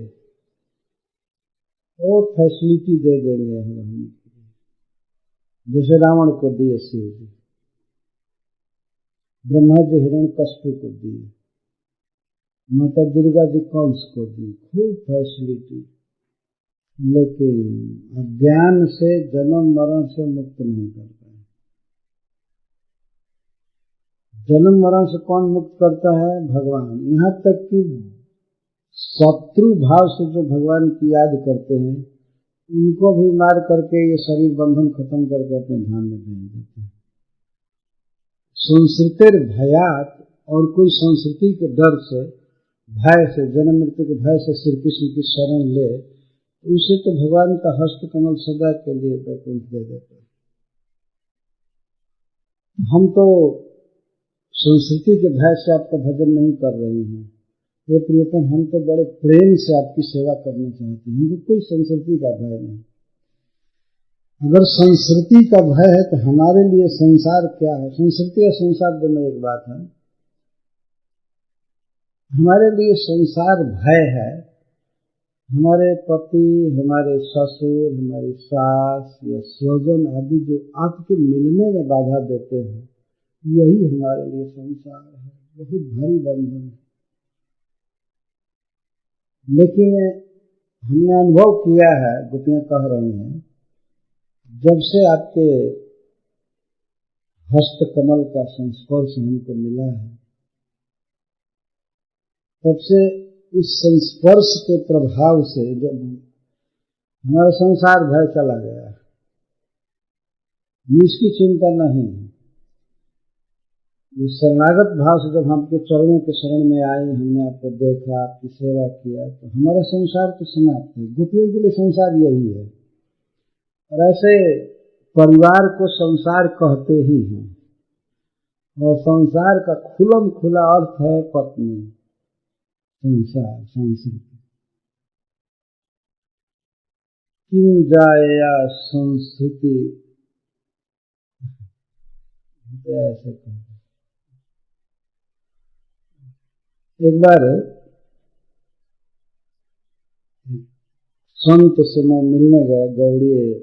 वो फैसिलिटी दे देंगे हमें, जैसे रावण को दिए शिव जी, ब्रह्मा जी हिरण्यकश्यप को दिए, माता दुर्गा जी कंस को दी, खूब फैसिलिटी, लेकिन अज्ञान से जन्म मरण से मुक्त नहीं कर पाए। जन्म मरण से कौन मुक्त करता है? भगवान। यहाँ तक कि शत्रु भाव से जो भगवान की याद करते हैं उनको भी मार करके ये शरीर बंधन खत्म करके अपने धाम में भेज देते हैं। संस्कृतिर भयात और कोई संस्कृति के डर से, भय से, जन्म मृत्यु के भय से श्री कृष्ण की शरण ले, उसे तो भगवान का हस्त कमल सदा के लिए वैकुंठ दे देते। हम तो संस्कृति के भय से आपका भजन नहीं कर रही हैं। ये प्रियतम, हम तो बड़े प्रेम से आपकी सेवा करना चाहते हैं, हमको कोई संस्कृति का भय नहीं। अगर संस्कृति का भय है तो हमारे लिए संसार क्या है? संस्कृति और संसार दोनों एक बात है। हमारे लिए संसार भय है। हमारे पति, हमारे ससुर, हमारी सास या स्वजन आदि जो आपके मिलने में बाधा देते हैं, यही हमारे लिए संसार है। बहुत भारी बंधन है। लेकिन हमने अनुभव किया है, गोपियां कह रही हैं, जब से आपके हस्त कमल का संस्पर्श हमको मिला है, तब से उस संस्पर्श के प्रभाव से जब हमारा संसार भय चला गया, इसकी चिंता नहीं। इस शरणागत भाव से जब आपके चरणों के शरण में आए, हमने आपको देखा, आपकी सेवा किया, तो हमारा संसार तो समाप्त है। गोपियों के लिए संसार यही है। और ऐसे परिवार को संसार कहते ही हैं, और संसार का खुलम खुला अर्थ है पत्नी। संसार, संस्कृति किम जाया संस्कृति, ऐसे कहते। एक बार संत से मैं मिलने गया, गौड़ीय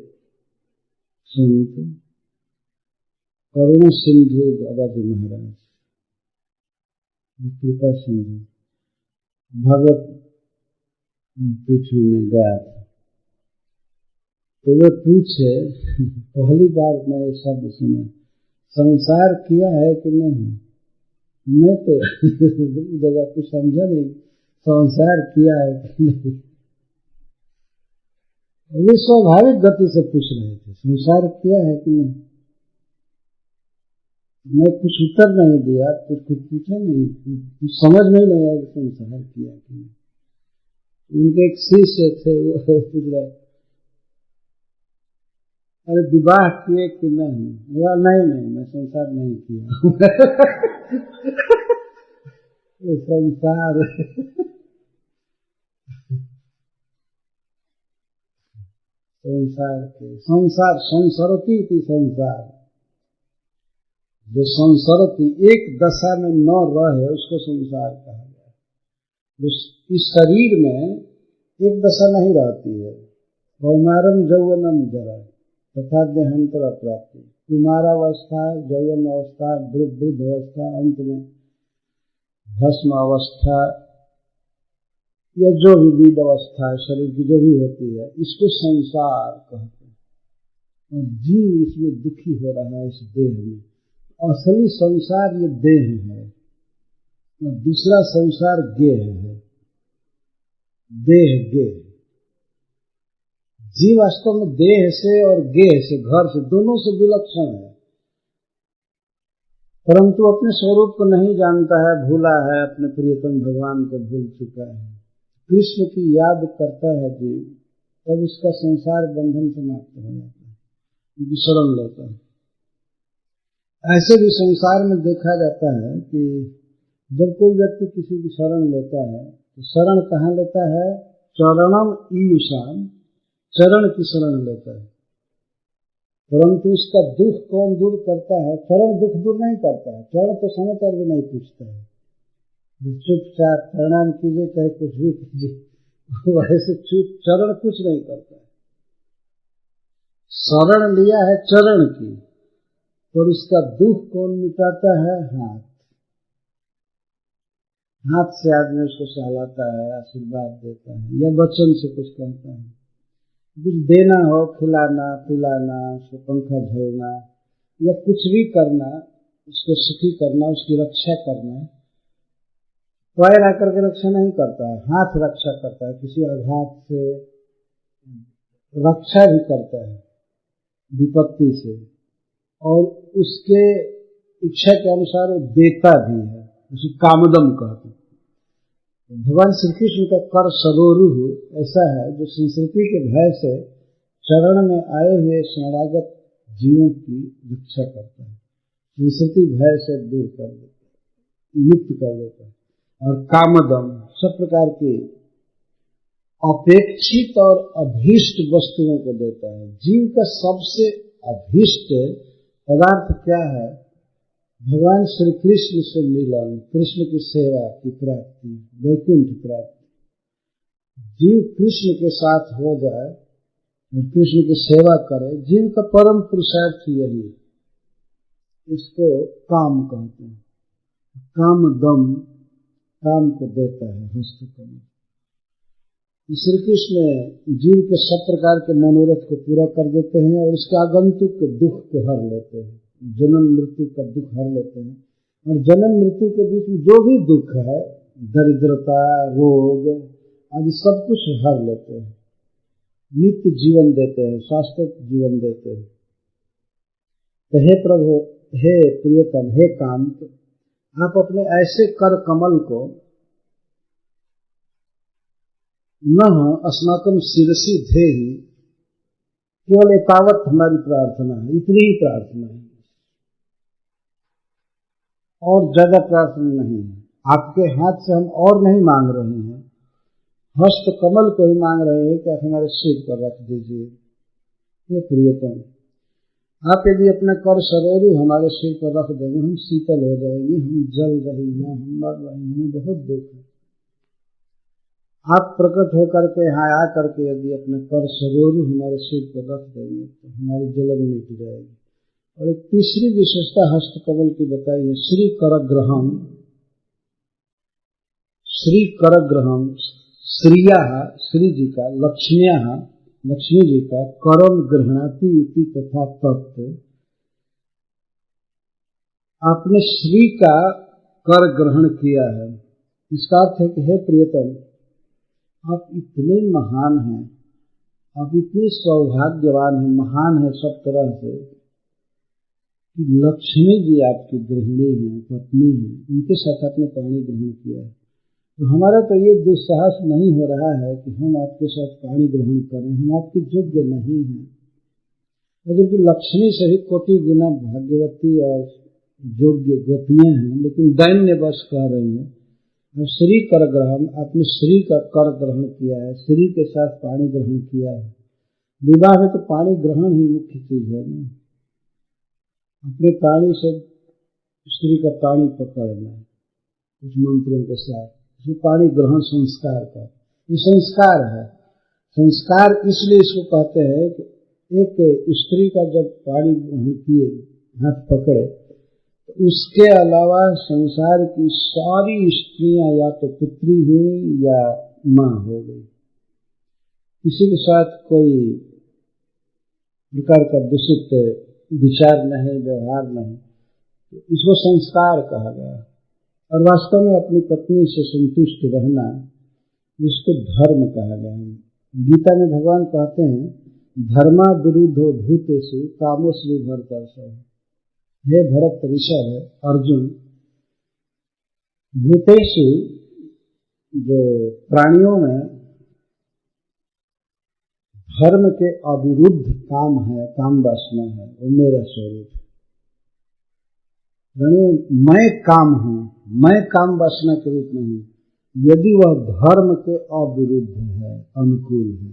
संत करुण सिंधु बाबाजी महाराज, कृपा सिंधु भगत पृथ्वी में गया था। तो वे पूछे, पहली बार मैं ये शब्द सुना, संसार किया है कि नहीं? मैं तो जगह कुछ समझा नहीं, संसार किया है कि नहीं। वे स्वाभाविक गति से पूछ रहे थे, संसार किया है कि नहीं। मैं कुछ उत्तर नहीं दिया, कुछ पूछा नहीं, कुछ समझ में नहीं आया कि संसार किया कि नहीं। उनके एक शिष्य थे, वो पूछ रहे, अरे विवाह किए कि नहीं? नहीं, मैं संसार नहीं किया। ये संसार संसार संसरती थी। संसार जो संसरती, एक दशा में न रहे, उसको संसार कहा गया। इस शरीर में एक दशा नहीं रहती है। कौमारम यौवनम जरा तथा देहांतर प्राप्ति, कुमारावस्था, यौवन अवस्था, वृद्ध अवस्था, अंत में भस्म अवस्था, या जो भी विद अवस्था है शरीर की जो भी होती है, इसको संसार कहते हैं। और जीव इसमें दुखी हो रहा है इस देह में। असली संसार ये देह है, और दूसरा संसार गेह है। देह गेह, जीव वास्तव में देह से और गेह से, घर से, दोनों से विलक्षण है, परंतु अपने स्वरूप को नहीं जानता है, भूला है, अपने प्रियतम भगवान को भूल चुका है। कृष्ण की याद करता है जीव, तब उसका संसार बंधन समाप्त हो जाता है, उनकी शरण लेता है। ऐसे भी संसार में देखा जाता है कि जब कोई व्यक्ति किसी की शरण लेता है, तो शरण कहाँ लेता है? चरणम ईयुषाम, चरण की शरण लेता है। परंतु उसका दुख कौन दूर करता है? चरण दुख दूर नहीं करता है। चरण तो समाचार भी नहीं पूछता है, चुपचाप प्रणाम कीजिए, चाहे कुछ भी कीजिए, वैसे चुप। चरण कुछ नहीं करता है। शरण लिया है चरण की, और उसका दुख कौन मिटाता है? हाथ। हाथ से आदमी उसको सहलाता है, आशीर्वाद देता है, या वचन से कुछ कहता है। कुछ देना हो, खिलाना पिलाना, उसको पंखा झोलना, या कुछ भी करना, उसको सुखी करना, उसकी रक्षा करना। पैर आकर के रक्षा नहीं करता है, हाथ रक्षा करता है। किसी आघात से रक्षा भी करता है, विपत्ति से, और उसके इच्छा के अनुसार वो देता भी है। उसे कामदम कहते हैं। भगवान श्री कृष्ण का कर सरोरुह ऐसा है जो संस्कृति के भय से चरण में आए हुए शरणागत जीवों की रक्षा करता है, संस्कृति भय से दूर कर देता है, मुक्त कर देता है। और कामदम सब प्रकार की अपेक्षित और अभीष्ट वस्तुओं को देता है। जीव का सबसे अभीष्ट पदार्थ क्या है? भगवान श्री कृष्ण से मिलन, कृष्ण की सेवा की प्राप्ति, वैकुंठ प्राप्ति। जीव कृष्ण के साथ हो जाए और कृष्ण की सेवा करे, जीव का परम पुरुषार्थ यही, इसको काम कहते हैं। कामदम काम को देता है, हस्तकमल। श्री कृष्ण जीव के सब प्रकार के मनोरथ को पूरा कर देते हैं और इसके आगंतुक के दुख को हर लेते हैं, जन्म मृत्यु का दुख हर लेते हैं। और जन्म मृत्यु के बीच में जो भी दुख है, दरिद्रता, रोग आदि सब कुछ हर लेते हैं, नित्य जीवन देते हैं, शाश्वत जीवन देते हैं। तो हे प्रभु, हे प्रियतम, हे कांत, आप अपने ऐसे कर कमल को न अस्माकं शिरसि धेहि, केवल एतावत हमारी प्रार्थना है, इतनी ही प्रार्थना है, और ज्यादा प्रार्थना नहीं है। आपके हाथ से हम और नहीं मांग रहे हैं, हस्त कमल को ही मांग रहे हैं कि आप हमारे सिर पर रख दीजिए। ये प्रियतम, आप यदि अपना कर सरोरु हमारे सिर पर रख देंगे, हम शीतल हो जाएंगे, हम जल रही हैं, हम मर रहे हैं, हमें बहुत दुख है। आप प्रकट होकर के यहाँ आ करके यदि अपने कर सरोरु हमारे सिर पर रख देंगे तो हमारी जलन मिट जाएगी। और एक तीसरी विशेषता हस्तकमल की बताई है, श्री करग्रहम। श्री करग्रहम, श्रिया, श्री जी का, लक्ष्म्या, लक्ष्मी जी का करम गृहणाति इति तथा तत्व। आपने श्री का कर ग्रहण किया है, इसका अर्थ है कि हे प्रियतम, आप इतने महान हैं, आप इतने सौभाग्यवान हैं, महान है सब तरह से, कि लक्ष्मी जी आपकी गृहिणी हैं, पत्नी हैं, उनके साथ आपने पानी ग्रहण किया है। तो हमारा तो ये दुस्साहस नहीं हो रहा है कि हम आपके साथ पानी ग्रहण करें, हम आपके योग्य नहीं हैं। जबकि लक्ष्मी से भी कोटि गुना भाग्यवती और योग्य गोपियां हैं, लेकिन दैन्य बस कह रही हैं। और श्री कर ग्रहण, आपने श्री का कर ग्रहण किया है, श्री के साथ पानी ग्रहण किया है। विवाह में तो पानी ग्रहण ही मुख्य चीज है ना, अपने पानी से स्त्री का पानी पकड़ना कुछ मंत्रों के साथ, जो पानी ग्रहण संस्कार का, ये संस्कार है। संस्कार इसलिए इसको कहते हैं कि एक स्त्री का जब पानी ग्रहण किए, हाथ पकड़े, उसके अलावा संसार की सारी स्त्रियां या तो पुत्री हुई या मां हो गई, किसी के साथ कोई प्रकार का दूषित विचार नहीं, व्यवहार नहीं, तो इसको संस्कार कहा गया। और वास्तव में अपनी पत्नी से संतुष्ट रहना, इसको धर्म कहा गया है। गीता में भगवान कहते हैं, धर्मा विरुद्धो भूतेषु कामोऽस्मि भरतर्षभ। हे भरत ऋषभ अर्जुन, भूतेषु जो प्राणियों में धर्म के अविरुद्ध काम है, काम वासना है, वो मेरा स्वरूप है। मैं काम हूं, मैं काम वासना के रूप में हूं, यदि वह धर्म के अविरुद्ध है, अनुकूल है।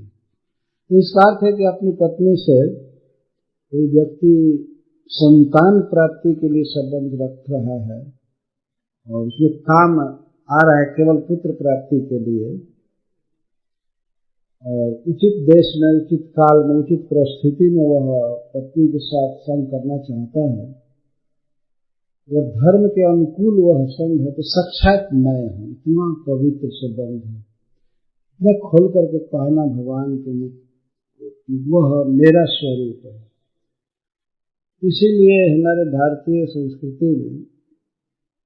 तो इसका अर्थ है कि अपनी पत्नी से कोई व्यक्ति संतान प्राप्ति के लिए संबंध रख रहा है और उसमें काम आ रहा है केवल पुत्र प्राप्ति के लिए, और उचित देश में, उचित काल में, उचित परिस्थिति में वह पत्नी के साथ संग करना चाहता है, वह धर्म के अनुकूल वह संग है, तो साक्षात मैं हूं। इतना पवित्र संबंध है, मैं खोल करके कहना भगवान के मुख, वह मेरा स्वरूप है। इसीलिए हमारे भारतीय संस्कृति में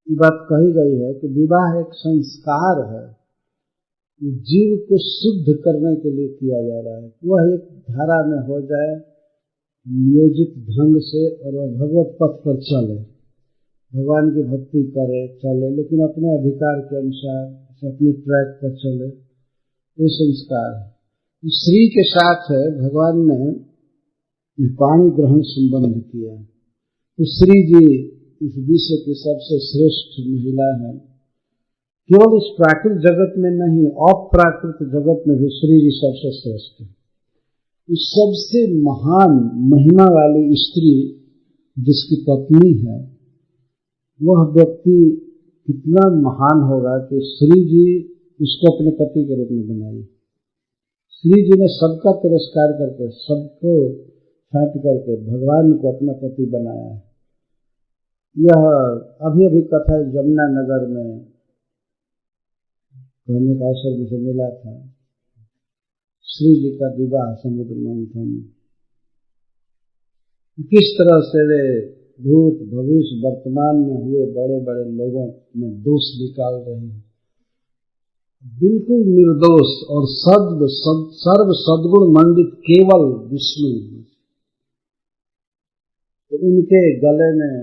ये बात कही गई है कि विवाह एक संस्कार है, जीव को शुद्ध करने के लिए किया जा रहा है। वह एक धारा में हो जाए नियोजित ढंग से और वह भगवत पथ पर चले, भगवान की भक्ति करे चले, लेकिन अपने अधिकार के अनुसार अपने ट्रैक पर चले, ये संस्कार है। श्री के साथ है भगवान ने पाणी ग्रहण संबंध किया। तो श्री जी इस विश्व की सबसे श्रेष्ठ महिला है। केवल इस प्राकृत जगत में नहीं, अप्राकृत जगत में भी श्री जी सबसे श्रेष्ठ है। इस सबसे महान महिमा वाली स्त्री जिसकी पत्नी है, वह व्यक्ति कितना महान होगा कि श्री जी उसको अपने पति के रूप में बनाई। श्री जी ने सबका तिरस्कार करके, सबको छांट करके भगवान को अपना पति बनाया है। यह अभी अभी कथा जमुना नगर में कहने का अवसर मुझे मिला था। श्री जी का विवाह समुद्र मंथन, किस तरह से वे भूत भविष्य वर्तमान में हुए बड़े बड़े लोगों में दोष निकाल रहे हैं, बिल्कुल निर्दोष और सर्व सद्गुण मंडित केवल विष्णु। तो उनके गले में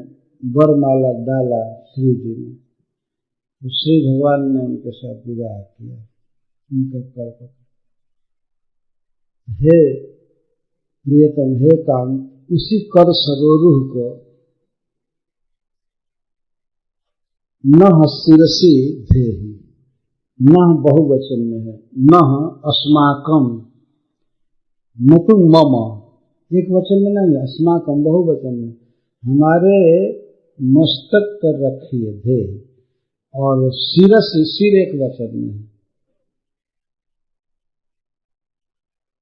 वरमाला डाला श्री जी ने, तो श्री भगवान ने उनके साथ विवाह किया। उनका कर्म, हे प्रियतम, हे काम, उसी कर सरोरुह को न शिरसी धेहि, न बहुवचन में है, न अस्माकम, न तुम मम, एक वचन में नहीं, अस्माकम बहुवचन में, हमारे मस्तक पर रखिए धे, और शिरस सिर एक वचन में है।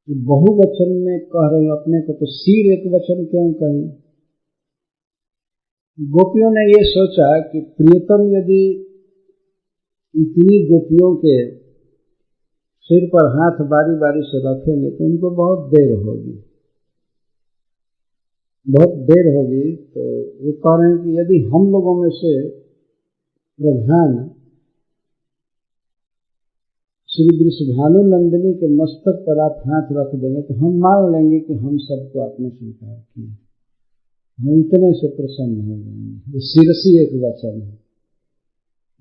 बहुवचन में कह रहे हो अपने को, तो सिर एक वचन क्यों कहें? गोपियों ने ये सोचा कि प्रियतम यदि इतनी गोपियों के सिर पर हाथ बारी बारी से रखेंगे तो उनको बहुत देर होगी, बहुत देर होगी। तो वो कह रहे हैं कि यदि हम लोगों में से प्रधान श्री वृषभानु नंदिनी के मस्तक पर आप हाथ रख देंगे तो हम मान लेंगे कि हम सबको आपने स्वीकार किया, हम इतने से प्रसन्न हो जाएंगे। शिरसी एक वचन है।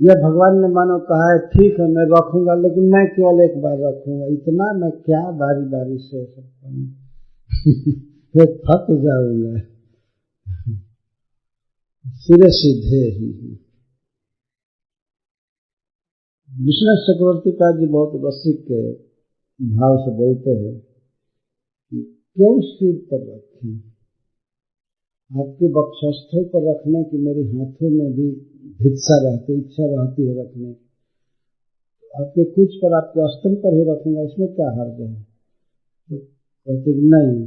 यह भगवान ने मानो कहा है, ठीक है मैं रखूंगा, लेकिन मैं केवल एक बार रखूंगा, इतना मैं क्या बारी बारी से सकता हूँ, फिर थक जाऊंगा। शिरसी धे ही। विष्णु चक्रवर्ती का जी बहुत रसिक के भाव से बोलते हैं कि क्यों सिर पर रखें, आपके वक्षस्थल पर रखने की मेरे हाथों में भी भिक्षा रहती, इच्छा रहती है रखने की, आपके कुछ पर आपके स्तन पर ही रखूंगा, इसमें क्या हर्ज है? तो कहते नहीं,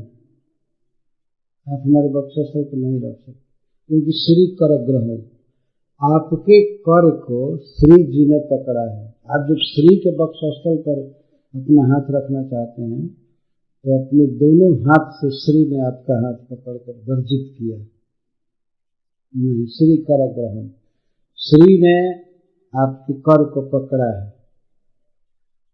आप हमारे वक्षस्थल पर नहीं रख सकते, क्योंकि श्री कर ग्रहण, आपके कर को श्री जी ने पकड़ा है। आप जब श्री के वक्षस्थल पर अपना हाथ रखना चाहते हैं तो अपने दोनों हाथ से श्री ने आपका हाथ पकड़कर वर्जित किया। श्री कर ग्रहण, श्री ने आपके कर को पकड़ा है।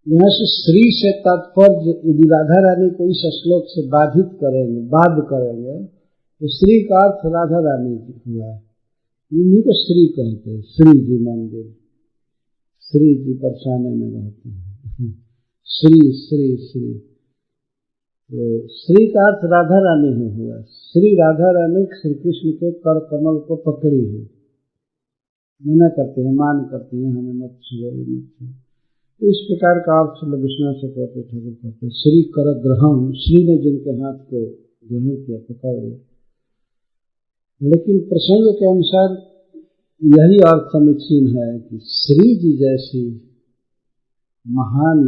यहाँ से श्री से तात्पर्य यदि राधा रानी को इस श्लोक से बाधित करेंगे, बाध करेंगे, तो श्री का अर्थ राधा रानी हुआ है, उन्हीं को श्री कहते हैं। श्री जी मंदिर, श्री जी बरसाने में रहते हैं, श्री श्री श्री, तो श्री का अर्थ राधा रानी ही हुआ। श्री राधा रानी श्री कृष्ण के कर कमल को पकड़ी है, मना करते हैं, मान करते हैं, हमें मत छुओ मत छुओ। तो इस प्रकार का अर्थ विष्णु चक्रवर्ती ठाकुर करते हैं। श्री कर ग्रहण, श्री ने जिनके हाथ को ग्रहण किया, पकड़ लिया। लेकिन प्रसंग के अनुसार यही अर्थ समीचीन है कि श्री जी जैसी महान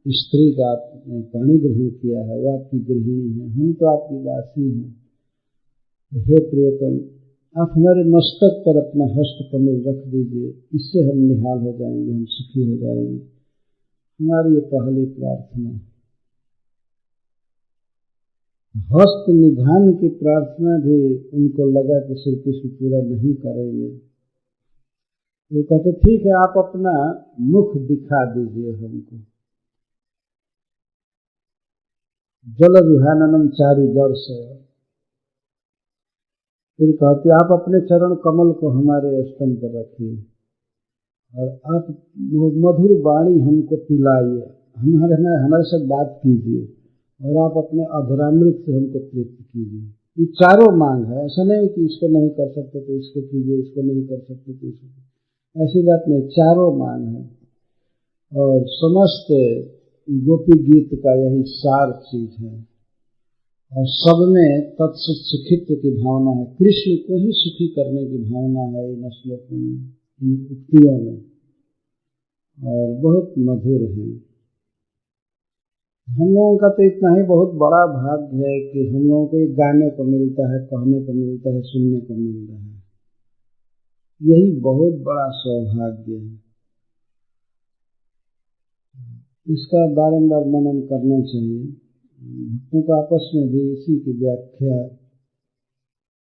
स्त्री का आपने पाणी ग्रहण किया है, वो आपकी गृहिणी है, हम तो आपकी दासी हैं। हे प्रियतम, आप हमारे मस्तक पर अपना हस्त कमल रख दीजिए, इससे हम निहाल हो जाएंगे, हम सुखी हो जाएंगे। हमारी ये पहली प्रार्थना है। हस्त निधान की प्रार्थना भी उनको लगा कि श्री कृष्ण पूरा नहीं करेंगे, वो कहते ठीक है, आप अपना मुख दिखा दीजिए हमको। जल विहाननम चारु दर्श, फिर कहती आप अपने चरण कमल को हमारे स्तन पर रखिए और आप वो मधुर वाणी हमको पिलाइए, हमारे साथ बात कीजिए और आप अपने अधरामृत से हमको तृप्त कीजिए। ये चारों मांग है, ऐसा नहीं कि इसको नहीं कर सकते तो इसको कीजिए, इसको नहीं कर सकते तो इसको, ऐसी बात नहीं, चारों मांग है। और समस्त गोपी गीत का यही सार चीज है और सब में तत्सुखित्व की भावना है, कृष्ण को ही सुखी करने की भावना है इन श्लोकों में, इन उक्तियों में, और बहुत मधुर है। हम लोगों का तो इतना ही बहुत बड़ा भाग्य है कि हम लोगों को गाने को मिलता है, कहने को मिलता है, सुनने को मिलता है, यही बहुत बड़ा सौभाग्य है। इसका बारंबार मनन करना चाहिए। भक्तों को आपस में भी इसी की व्याख्या